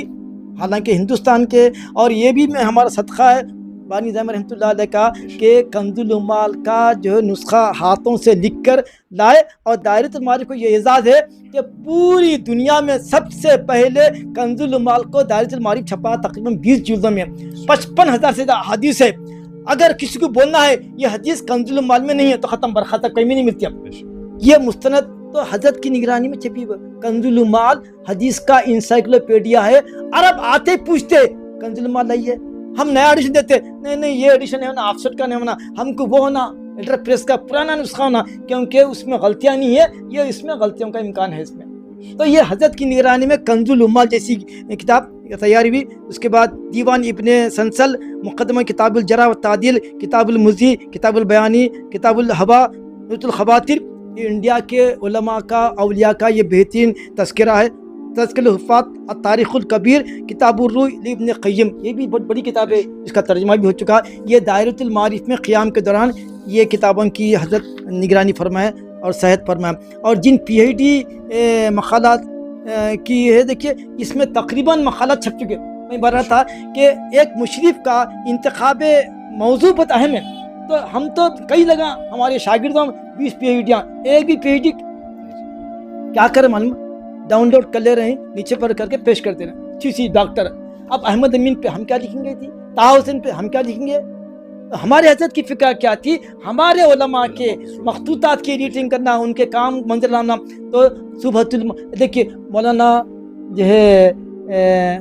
حالانکہ ہندوستان کے، اور یہ بھی میں ہمارا صدقہ ہے بانی زیمر رحمۃ اللہ علیہ کا کہ کنز الامال کا جو نسخہ ہاتھوں سے لکھ کر لائے، اور دائرۃ المعارف کو یہ اعزاز ہے کہ پوری دنیا میں سب سے پہلے کنز الامال کو دائرۃ المعارف چھپا، تقریباً 20 جلدوں میں 55,000 سے زیادہ حدیث ہے۔ اگر کسی کو بولنا ہے یہ حدیث کنز الامال میں نہیں ہے تو ختم برخہ تک کہیں بھی نہیں ملتی اب۔ یہ مستند تو حضرت کی نگرانی میں چھپی ہوئی کنز الامال حدیث کا انسائکلوپیڈیا ہے۔ عرب آتے پوچھتے کنز الامال لائیے، ہم نیا ایڈیشن دیتے، نہیں یہ ایڈیشن ہے نا، آف سیٹ کا نہیں ہونا، ہم کو وہ ہونا لیٹر پریس کا پرانا نسخہ ہونا، کیونکہ اس میں غلطیاں نہیں ہے، یہ اس میں غلطیوں کا امکان ہے اس میں۔ تو یہ حضرت کی نگرانی میں کنز الامال جیسی کتاب تیاری ہوئی۔ اس کے بعد دیوان ابن سنسل، مقدمہ کتاب الجرح و تعدیل، کتاب المزی، کتاب البیانی، کتاب الحبا، نوت الخواطر، یہ انڈیا کے علماء کا، اولیاء کا یہ بہترین تذکرہ ہے۔ تذکرہ الحفاظ، التاریخ الکبیر، کتاب الروح لابن قیم، یہ بھی بہت بڑی کتاب ہے، اس کا ترجمہ بھی ہو چکا۔ یہ دائرۃ المعارف میں قیام کے دوران یہ کتابوں کی حضرت نگرانی فرمائے اور صحت فرمائے، اور جن پی ایچ ڈی مقالات کی ہے دیکھیے اس میں تقریباً مقالات چھپ چکے۔ میں بتا رہا تھا کہ ایک مشرف کا انتخاب موضوع بہت اہم ہے، تو ہم تو کئی لگا ہمارے شاگردوں 20 پی ایچ ڈیاں، ایک بھی پی ایچ ڈی کیا کرے معلوم، ڈاؤن لوڈ کر لے رہے ہیں، نیچے پر کر کے پیش کرتے رہے، سی ڈاکٹر۔ اب احمد امین پہ ہم کیا لکھیں گے تھی، طاہر حسین پہ ہم کیا لکھیں گے؟ ہمارے حضرت کی فکر کیا تھی؟ ہمارے علماء کے مخطوطات کی ایڈیٹنگ کرنا، ان کے کام منظر لانا۔ تو دیکھیے مولانا جو ہے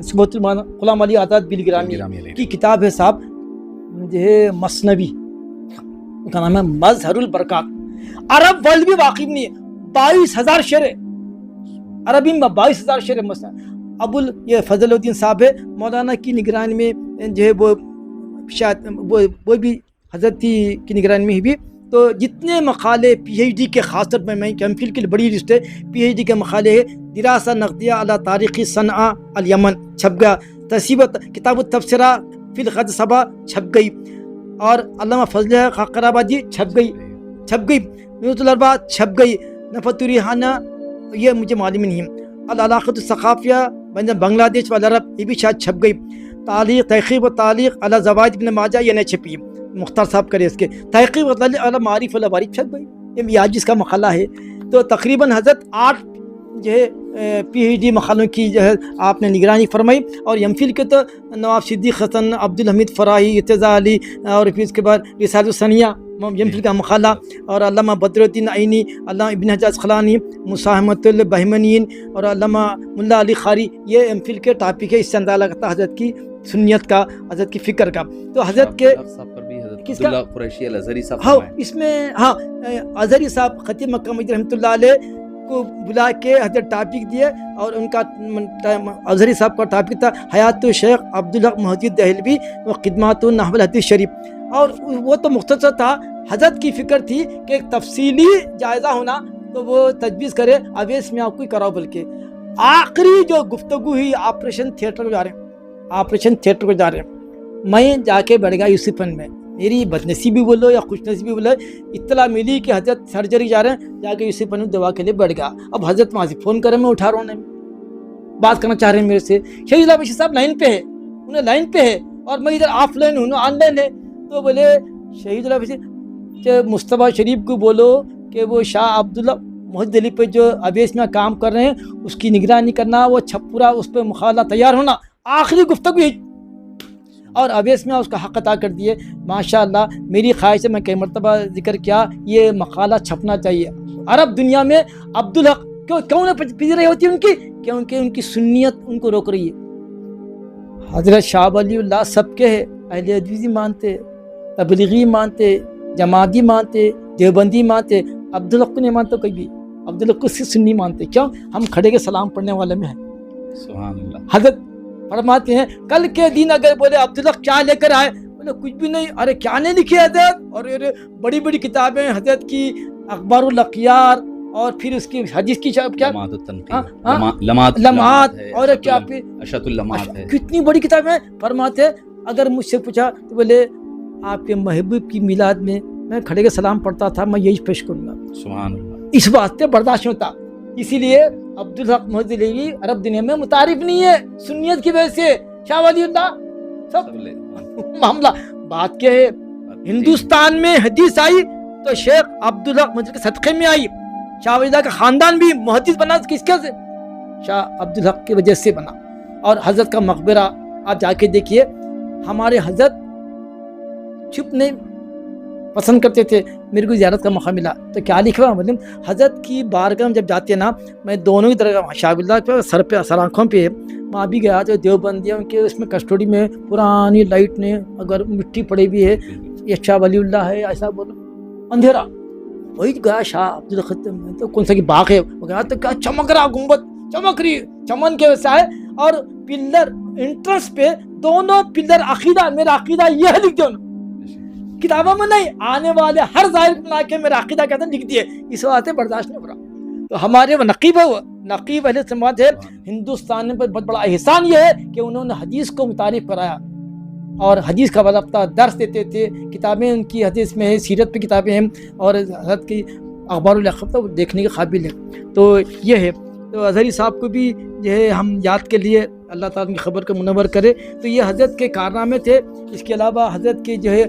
صبحۃ غلام علی آزاد بلگرامی کی کتاب ہے صاحب، جو ہے مثنوی، ان کا نام ہے مظہر البرکات۔ عرب ورلڈ بھی واقف نہیں ہے، 22,000 شعر ہے عربی میں، 22,000 شعر مثلا۔ یہ فضل الدین صاحب ہے، مولانا کی نگرانی میں جو ہے وہ شاید وہ بھی حضرت کی نگرانی میں ہی بھی۔ تو جتنے مقالے پی ایچ ڈی کے، خاص طور پر میں ایم فل کی بڑی لسٹ ہے، پی ایچ ڈی کے مقالے ہے، دراسہ نقدیہ علی تاریخی صنعاء الیمن چھپ گیا، تصیبت کتاب التبصرہ فی الغد صبا چھپ گئی، اور علامہ فضل خاقرآبادی چھپ گئی، نوت الاربع چھپ گئی، نفت الریحانہ یہ مجھے معلوم نہیں ہے، العلاقۃ الثقافیہ بین بنگلہ دیش والعرب یہ بھی شاید چھپ گئی، تحقیق و تعلیق علی زوائد ابن ماجہ یہ نہیں چھپی، مختار صاحب کرے اس کے، تحقیق و تعلیق علی معارف الباری چھپ گئی، یہ آج جس کا مقالہ ہے۔ تو تقریباً حضرت 8 جو ہے پی ایچ ڈی مقالوں کی جو ہے آپ نے نگرانی فرمائی، اور ایم فل کے تو نواب صدیق حسن، عبدالحمید فراہی، ارتضیٰ علی، اور پھر اس کے بعد رسالۃ الثنیہ ایم فل کا مقالہ، اور علامہ بدر الدین عینی، علامہ ابن حجر عسقلانی، مساہمۃ البہمنین، اور علامہ ملا علی خاری، یہ ایم فل کے ٹاپک ہے۔ اس سے اندازہ لگتا ہے حضرت کی سنیت کا، حضرت کی فکر کا۔ تو حضرت کے کس کا قریشی الازہری صاحب، ہاں اس میں ہاں ازہری صاحب خطیب مکہ مدینہ رحمۃ اللہ علیہ کو بلا کے حضرت ٹاپک دیے، اور ان کا ازہری صاحب کا ٹاپک تھا حیات شیخ عبدالحق محدث دہلوی و خدمات نحو الحدیث شریف، اور وہ تو مختصر تھا۔ حضرت کی فکر تھی کہ ایک تفصیلی جائزہ ہونا تو وہ تجویز کرے، اویس میں آپ کو کراؤ، بلکہ آخری جو گفتگو ہوئی آپریشن تھیٹر کو جا رہے ہیں، میں جا کے بیٹھ گیا یوسفن میں، میری بدنصیبی بولو یا خوش نصیبی بولو، اطلاع ملی کہ حضرت سرجری جا رہے ہیں، جا کے یوسفن میں دعا کے لیے بیٹھ گیا۔ اب حضرت وہاں سے فون کرے، میں اٹھا رہا ہوں، بات کرنا چاہ رہے ہیں میرے سے، شہید اللہ بشیر صاحب لائن پہ ہے، انہیں لائن پہ ہے، اور میں ادھر آف لائن ہوں، آن لائن ہے، تو بولے شہید اللہ بشیر کہ مصطفیٰ شریف کو بولو کہ وہ شاہ عبداللہ محدث علی پہ جو اویس میں کام کر رہے ہیں اس کی نگرانی کرنا، وہ پورا اس پہ مخالہ تیار ہونا، آخری گفتگو ہی، اور اویس میں اس کا حق عطا کر دیے۔ ماشاءاللہ میری خواہش ہے، میں کئی مرتبہ ذکر کیا، یہ مقالہ چھپنا چاہیے۔ عرب دنیا میں عبدالحق کیوں نہ پیچھے رہی ہوتی ان کی؟ کیونکہ ان کی سنیت ان کو روک رہی ہے۔ حضرت شاہ ولی اللہ سب کے ہے، اہل حدیثی مانتے، تبلیغی مانتے، جماعتی مانتے، دیوبندی مانتے، عبدالحق کو نہیں مانتے کوئی بھی، عبدالحق کو صرف سنی مانتے۔ کیوں؟ ہم کھڑے کے سلام پڑھنے والے میں ہیں۔ سبحان اللہ۔ حضرت فرماتے ہیں کل کے دن اگر بولے عبدالحق کیا لے کر آئے، بولے کچھ بھی نہیں، ارے کیا نہیں لکھی حضرت، اور بڑی بڑی کتابیں حضرت کی، اخبار الاخیار، اور پھر اس کی حدیث کی کیا لمحات، اور کیا پھر اشۃ اللمحات ہے، کتنی بڑی کتابیں ہیں۔ فرماتے ہیں اگر مجھ سے پوچھا تو بولے آپ کے محبوب کی میلاد میں میں کھڑے کے سلام پڑھتا تھا، میں یہی پیش کروں گا۔ سبحان اللہ۔ اس واسطے برداشت ہوتا، اسی لیے عبدالحق محدث علی عرب دنیا میں متعارف نہیں ہے سنیت کی وجہ سے۔ شاہ ولی اللہ سب معاملہ بات کیا ہے، ہندوستان میں حدیث آئی تو شیخ عبدالحق محدث کے صدقے میں آئی۔ شاہ ولی اللہ کا خاندان بھی محدث بنا کس کے سے؟ شاہ عبدالحق کی وجہ سے بنا۔ اور حضرت کا مقبرہ آپ جا کے دیکھیے، ہمارے حضرت چھپ نہیں پسند کرتے تھے۔ میرے کو زیارت کا موقع ملا تو کیا لکھا مطلب حضرت کی بارگاہ میں جب جاتے ہیں نا، میں دونوں ہی طرح شاہ ولی اللہ کے سر پہ سر آنکھوں پہ وہاں بھی گیا تو دیوبندیوں کے اس میں کسٹوڈی میں پرانی لائٹ نے اگر مٹی پڑی ہوئی ہے، یہ شاہ ولی اللہ ہے ایسا بولو، اندھیرا وہی گیا شاہ عبدالحق تو کون سا کی باغ ہے وہ گیا تو کیا چمک رہا، گنبد چمک رہی، چمن کے ویسا ہے، اور پلر انٹرنس پہ دونوں پلر عقیدہ، میرا عقیدہ یہ ہے لکھ دو، کتابوں میں نہیں، آنے والے ہر ظاہر بنا کے میرا عقیدہ کہتے ہیں لکھ دیے، اس واسطے برداشت نہیں ہو رہا۔ تو ہمارے وہ نقیب ہے، وہ نقیب اہل سماج ہے ہندوستان میں، بہت بڑا احسان یہ ہے کہ انہوں نے حدیث کو متعارف کرایا اور حدیث کا باضابطہ درس دیتے تھے، کتابیں ان کی حدیث میں ہے، سیرت پہ کتابیں ہیں، اور حضرت کی اخبار الاخبار تو دیکھنے کے قابل ہے۔ تو یہ ہے، تو اظہری صاحب کو بھی جو ہے ہم یاد کے لیے اللہ تعالیٰ کی خبر کو منور کرے۔ تو یہ حضرت کے کارنامے تھے، اس کے علاوہ حضرت کے جو ہے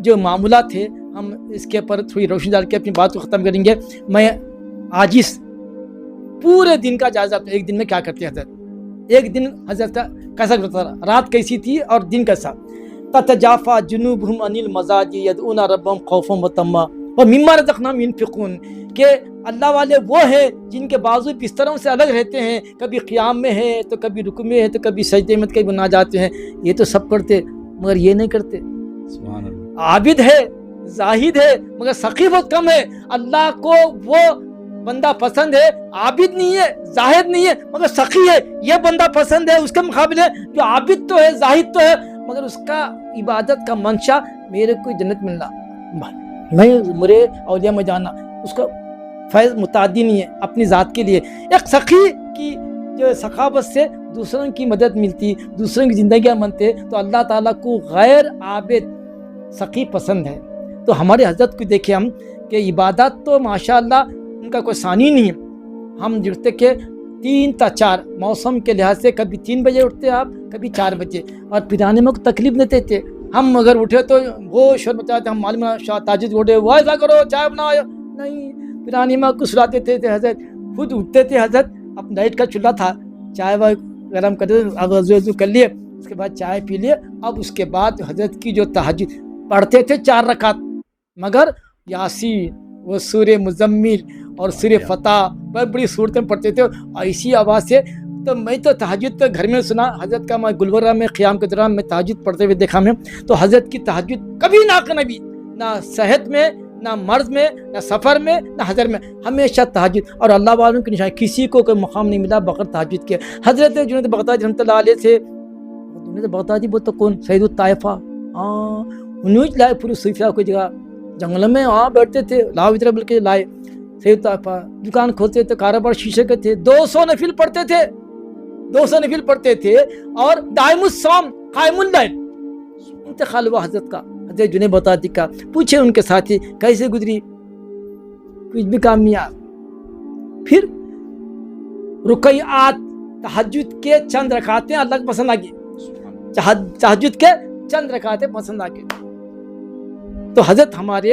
جو معاملات تھے، ہم اس کے اوپر تھوڑی روشنی ڈال کے اپنی بات کو ختم کریں گے۔ میں عاجز پورے دن کا جائزہ، ایک دن میں کیا کرتے ہیں حضرت، ایک دن حضرت کا کیسا گزرتا رہا، رات کیسی تھی اور دن کیسا۔ تتجافا جنوبہم عن المضاجع یدعون ربہم خوفا وطمعا ومما رزقناہم ينفقون، کہ اللہ والے وہ ہیں جن کے بازو بستروں سے الگ رہتے ہیں، کبھی قیام میں ہے تو کبھی رکوع میں ہے تو کبھی سجدے میں، کبھی مناجات ہیں۔ یہ تو سب کرتے مگر یہ نہیں کرتے۔ سبحان اللہ۔ عابد ہے، زاہد ہے، مگر سخی بہت کم ہے۔ اللہ کو وہ بندہ پسند ہے، عابد نہیں ہے، زاہد نہیں ہے مگر سخی ہے، یہ بندہ پسند ہے۔ اس کے مقابلے جو عابد تو ہے، زاہد تو ہے، مگر اس کا عبادت کا منشا میرے کو جنت ملنا، میں مرے اولیاء میں جانا، اس کا فیض متعدی نہیں ہے اپنی ذات کے لیے۔ ایک سخی کی جو سخاوت سے دوسروں کی مدد ملتی، دوسروں کی زندگیاں بنتے، تو اللہ تعالیٰ کو غیر عابد سخی پسند ہے۔ تو ہمارے حضرت کو دیکھیں ہم کہ عبادت تو ماشاءاللہ ان کا کوئی ثانی نہیں ہے۔ ہم جڑتے کہ 3 تا 4 موسم کے لحاظ سے، کبھی 3 بجے اٹھتے آپ، کبھی 4 بجے، اور پرانے میں کو تکلیف نہیں دیتے۔ ہم اگر اٹھے تو وہ شور مچاتے، ہم معلوم شاہ تاجد اٹھے، وہ ایسا کرو چائے بناؤ، نہیں، پرانے ماں کو سلاتے تھے حضرت، خود اٹھتے تھے حضرت، اب نائٹ کا چولہا تھا، چائے وائے گرم کرتے، اب وضو کر لیے، اس کے بعد چائے پی لیے، اب اس کے بعد حضرت کی جو تہجد پڑھتے تھے 4 رکعت، مگر یاسین وہ سورہ مزمل اور سورہ فتح بڑی بڑی صورتیں پڑھتے تھے ایسی آواز سے۔ تو میں تو تہجد تو گھر میں سنا حضرت کا، میں گلبرہ میں قیام کے دوران میں تہجد پڑھتے ہوئے دیکھا میں، تو حضرت کی تہجد کبھی ناقنبی، نہ صحت میں، نہ مرض میں، نہ سفر میں، نہ حضر میں، ہمیشہ تہجد۔ اور اللہ والوں کی نشان، کسی کو کوئی مقام نہیں ملا بغیر تہجد کے۔ حضرت جنید بغدادی رحمۃ اللہ علیہ سے، جنید بغدادی وہ تو کون، سید الطائفہ، انہوں لائے پوری صوفیہ کوئی جگہ جنگل میں وہاں بیٹھتے تھے، لاؤ ادھر بلکہ لائے سید الطائفہ، دکان کھولتے تھے، کاروبار شیشے کے تھے، 200 نفل پڑھتے تھے، 200 نفل پڑھتے تھے، اور دائم الصوم قائم اللیل۔ انتقال ہوا حضرت کا، حضرت جنید بغدادی کا، پوچھے ان کے ساتھی کیسے گزری، کچھ بھی کام نہیں آیا۔ پھر رکعات تہجد کے چند رکعتیں اللہ کو پسند آ گئی، تہجد کے چند رکعتیں پسند آ گئی۔ تو حضرت ہمارے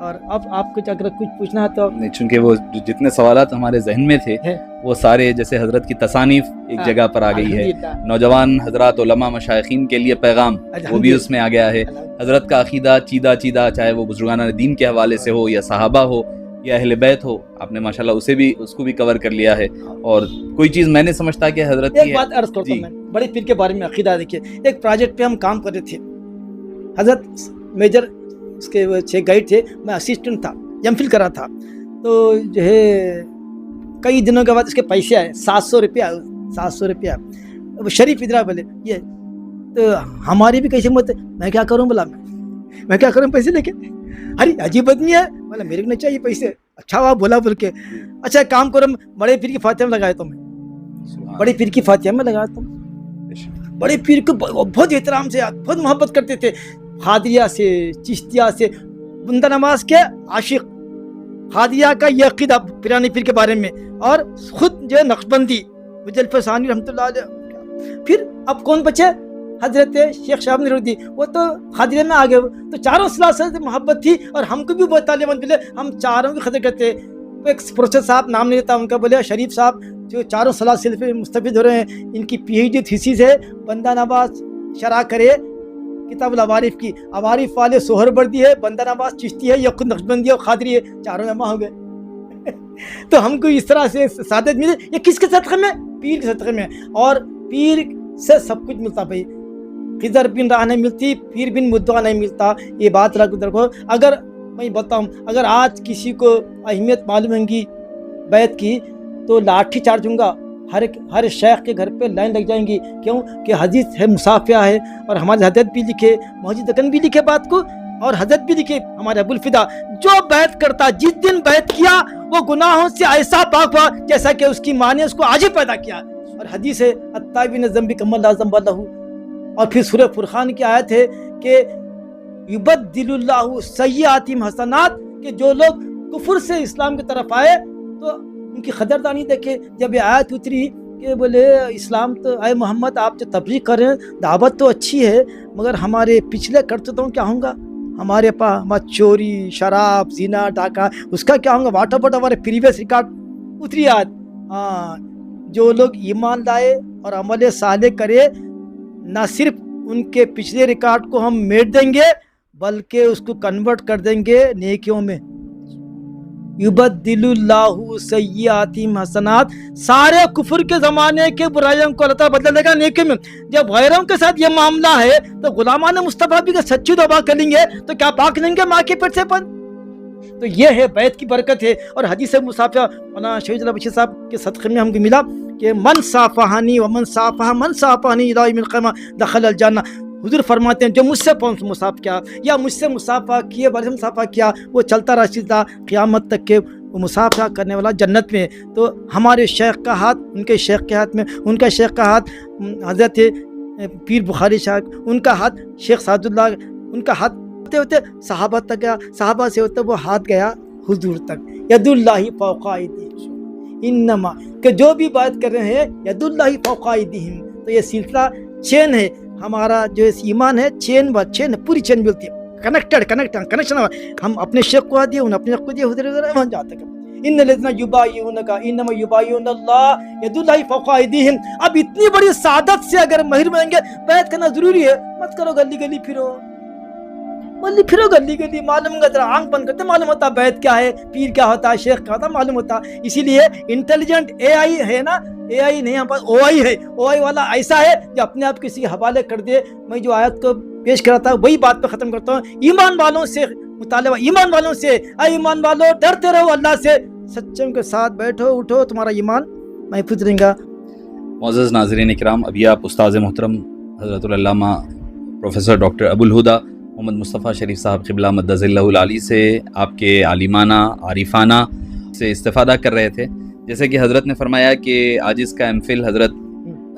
اور اب آپ کچھ اگر کچھ پوچھنا ہے تو نہیں، چونکہ وہ جتنے سوالات ہمارے ذہن میں تھے وہ سارے جیسے حضرت کی تصانیف ایک جگہ پر آ گئی ہے، نوجوان حضرات علماء مشائخین کے لیے پیغام وہ بھی اس میں آ گیا ہے، حضرت کا عقیدہ چیدہ چاہے وہ بزرگان دین کے حوالے سے ہو یا صحابہ ہو یا اہل بیت ہو، آپ نے ماشاءاللہ اس کو بھی کور کر لیا ہے۔ اور کوئی چیز میں نے سمجھتا کہ حضرت ایک بات عرض کرتا ہوں، میں بڑے پیر کے بارے میں عقیدہ دیکھیے، ایک پروجیکٹ پہ ہم کام کر رہے تھے، حضرت میجر اس کے 6 گائیڈ تھے، میں اسسٹنٹ تھا، ایم فل کرا تھا، تو جو ہے کئی دنوں کے بعد اس کے پیسے آئے 700 روپیہ وہ شریف ادرا بولے یہ، تو ہماری بھی کیسے مت، میں کیا کروں، بولا میں کیا کروں پیسے لے کے، ارے عجیب آدمی ہے، بولا میرے کو نہیں چاہیے پیسے، اچھا ہوا بولا بول کے، اچھا کام کرو، بڑے پیر کی فاتحہ میں لگایا تو میں بڑے پیر کی فاتحہ میں لگایا تو بڑے پیر کو بہت احترام سے بہت محبت کرتے تھے، قادریہ سے چشتیہ سے، بندہ نواز کے عاشق، قادریہ کا یہ عقیدہ پیرانے پیر کے بارے میں، اور خود جو ہے نقشبندی مجلف ثانی رحمۃ اللہ علیہ۔ پھر اب کون بچے، حضرت شیخ شہاب نورالدی، وہ تو قادریہ میں آگے، تو چاروں سلاسل سے محبت تھی، اور ہم کو بھی بہت طالبان ملے، ہم چاروں کی قدر کرتے۔ ایک پروفیسر صاحب نام نہیں لیتا ان کا، بولے شریف صاحب جو چاروں سلاسل پہ مستفید ہو رہے ہیں، ان کی پی ایچ ڈی تھیسس ہے بندہ نواز شرح کرے کتاب العوارف کی، عوارف والے سوہر بردی ہے، بندہ نواز چشتی ہے، یا خود نقشبندی ہے اور قادری ہے، چاروں جمع ہو گئے۔ تو ہم کو اس طرح سے سعادت ملے، یہ کس کے صدقے میں، پیر کے صدقے میں، اور پیر سے سب کچھ ملتا بھائی، خضر بن راہ نہیں ملتی، پیر بن مدعا نہیں ملتا، یہ بات رکھو۔ اگر میں بتاؤں، اگر آج کسی کو اہمیت معلوم ہوگی بیعت کی تو لاٹھی چارج ہوں گا، ہر شیخ کے گھر پہ لائن لگ جائیں گی، کیوں کہ حدیث ہے، مصافحہ ہے، اور ہمارے حضرت بھی لکھے، محجد دکن بھی لکھے بات کو، اور حضرت بھی لکھے ہمارے ابو الفدا، جو بیعت کرتا جس دن بیعت کیا وہ گناہوں سے ایسا پاک ہوا جیسا کہ اس کی ماں نے اس کو آج ہی پیدا کیا، اور حدیث ہے التائبین ذنبک من لا ذنب لہ۔ اور پھر سورہ فرقان کی آیت ہے کہ یبدل اللہ سیئاتہم حسنات، کہ جو لوگ کفر سے اسلام کی طرف آئے تو ان کی قدردانی دیکھے۔ جب یہ آیت اتری کہ بولے اسلام تو، اے محمد آپ جو تبلیغ کر رہے ہیں دعوت تو اچھی ہے، مگر ہمارے پچھلے کرتوتوں کیا ہوں گا، ہمارے پاس چوری، شراب، زنا، ڈاکہ، اس کا کیا ہوں گا، واٹ اباؤٹ ہمارے پریویس ریکارڈ۔ اتری آیت، ہاں جو لوگ ایمان لائے اور عمل صالح کرے، نہ صرف ان کے پچھلے ریکارڈ کو ہم میٹ دیں گے بلکہ اس کو کنورٹ کر دیں گے نیکیوں میں۔ یبدل اللہ سیئاتہم حسنات، سارے کفر کے زمانے کے برائیوں کو اللہ تعالیٰ بدل دے گا نیکی میں۔ جب غیروں کے ساتھ یہ معاملہ ہے تو غلامان مصطفیٰ بھی سچی توبہ کریں گے تو کیا پاک نہیں گے ماں کے پیٹ سے پن؟ تو یہ ہے بیعت کی برکت ہے۔ اور حدیث مصافحہ مولانا شہید اللہ بشیر صاحب کے صدقے میں ہم کو ملا کہ من صافحنی ومن صافح من صافحنی الی یوم القیامہ دخل الجنہ۔ حضور فرماتے ہیں جو مجھ سے مصافحہ کیا یا مجھ سے مصافحہ کیے بارے سے مصافحہ کیا وہ چلتا رہتا قیامت تک کے وہ مصافحہ کرنے والا جنت میں۔ تو ہمارے شیخ کا ہاتھ ان کے شیخ کے ہاتھ میں، ان کا شیخ کا ہاتھ حضرت پیر بخاری شاہ، ان کا ہاتھ شیخ سعد اللہ، ان کا ہاتھ ہوتے ہوتے صحابہ تک گیا، صحابہ سے ہوتے وہ ہاتھ گیا حضور تک۔ ید اللہ فوق ایدیہم، انما کہ جو بھی بات کر رہے ہیں ید اللہ فوق ایدیہم، تو یہ سلسلہ چین ہے ہمارا، جو ایمان ہے چین پوری چین ملتی ہے، کنیکشن۔ ہم اپنے شیخ کو دیے، انہیں اپنے شیخ کو دیے، وہاں جاتے ہیں۔ ان الذین یبایعونک انما یبایعون اللہ ید اللہ فوق ایدیہم۔ اب اتنی بڑی سعادت سے اگر ماہر بنیں گے، بیعت کرنا ضروری ہے، مت کرو گلی گلی پھرو، گلی گلی معلوم ہوگا، ذرا آنکھ بند کرتے معلوم ہوتا بیعت کیا ہے، پیر کیا ہوتا ہے، شیخ کیا ہوتا ہے معلوم ہوتا۔ اسی لیے انٹیلیجنٹ اے آئی ہے نا، اے آئی نہیں، ہمارے پاس او آئی ہے۔ او آئی والا ایسا ہے جو اپنے آپ کسی حوالے کر دے۔ میں جو آیت کو پیش کرا تھا وہی بات پہ ختم کرتا ہوں۔ ایمان والوں سے مطالبہ، ایمان والوں سے، اے ایمان والوں ڈرتے رہو اللہ سے، سچوں کے ساتھ بیٹھو اٹھو، تمہارا ایمان محفوظ رہے گا۔ معزز ناظرین کرام، ابھی آپ استاذ محترم حضرت العلامہ پروفیسر ڈاکٹر ابو الہدا محمد مصطفیٰ شریف صاحب قبلہ مدظ اللہ العالی سے آپ کے عالمانہ عارفانہ سے استفادہ کر رہے تھے۔ جیسے کہ حضرت نے فرمایا کہ عاجز کا ایم فل حضرت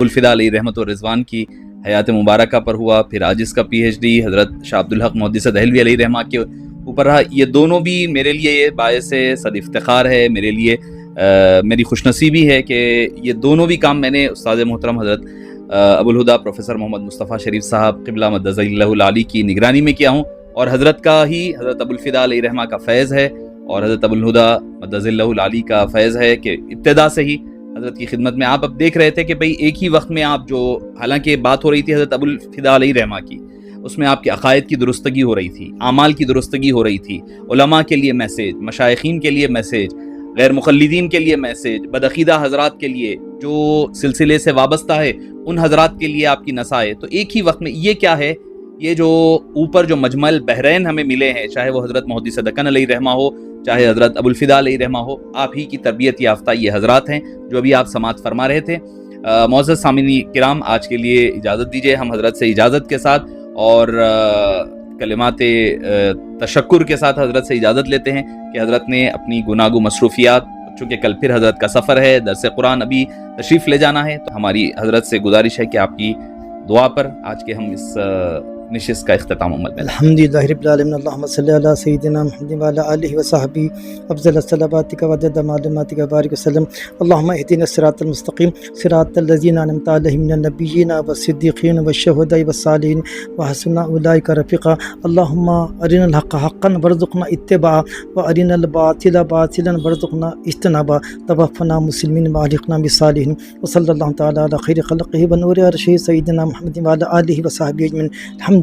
الفدا علیہ رحمت و رضوان کی حیات مبارکہ پر ہوا، پھر عاجز کا پی ایچ ڈی حضرت شاہ عبدالحق محدث دہلوی علیہ رحمہ کے اوپر رہا۔ یہ دونوں بھی میرے لیے باعث صد افتخار ہے، میرے لیے میری خوش نصیبی ہے کہ یہ دونوں بھی کام میں نے استاد محترم حضرت ابو الہدا پروفیسر محمد مصطفیٰ شریف صاحب قبلہ مدظ اللہ العالی کی نگرانی میں کیا ہوں۔ اور حضرت کا ہی حضرت ابوالفدا علیہ رحمہ کا فیض ہے اور حضرت ابوالہدا مدظ اللہ العالی کا فیض ہے کہ ابتدا سے ہی حضرت کی خدمت میں آپ اب دیکھ رہے تھے کہ بھئی ایک ہی وقت میں آپ جو حالانکہ بات ہو رہی تھی حضرت ابوالفدا علیہ رحمہ کی، اس میں آپ کے عقائد کی درستگی ہو رہی تھی، اعمال کی درستگی ہو رہی تھی، علماء کے لیے میسیج، مشائخین کے لیے میسیج، غیر مقلدین کے لیے میسیج، بدعقیدہ حضرات کے لیے جو سلسلے سے وابستہ ہے ان حضرات کے لیے آپ کی نصائح. تو ایک ہی وقت میں یہ کیا ہے، یہ جو اوپر جو مجمل بحرین ہمیں ملے ہیں، چاہے وہ حضرت محدث دکن علیہ رحمہ ہو، چاہے حضرت ابوالفدا علیہ رحمہ ہو، آپ ہی کی تربیت یافتہ یہ حضرات ہیں جو ابھی آپ سماعت فرما رہے تھے. معزز سامعین کرام، آج کے لیے اجازت دیجیے، ہم حضرت سے اجازت کے ساتھ اور کلمات تشکر کے ساتھ حضرت سے اجازت لیتے ہیں کہ حضرت نے اپنی گناگو مصروفیات، چونکہ کل پھر حضرت کا سفر ہے، درس قرآن ابھی تشریف لے جانا ہے، تو ہماری حضرت سے گزارش ہے کہ آپ کی دعا پر آج کے ہم اس نشست کا اختتام عمل میں. الحمدللہ رب العالمین، اللہم صلی علی سیدنا محمد وعلی آلہ وصحبہ افضل الصلوات وعدد معلومات بارک وسلم. اللہم اہدنا الصراط المستقیم صراط الذین انعمت علیہم من النبیین والصدیقین والشہداء والصالحین وحسن اولئک رفیقا. اللہم ارنا الحق حقا وارزقنا اتباعہ وارنا الباطل باطلا وارزقنا اجتنابہ. توفنا مسلمین والحقنا بالصالحین. وصلی اللہ تعالی علی خیر خلقہ ونور عرشہ سیدنا محمد وعلی آلہ وصحبہ اجمعین. الحمد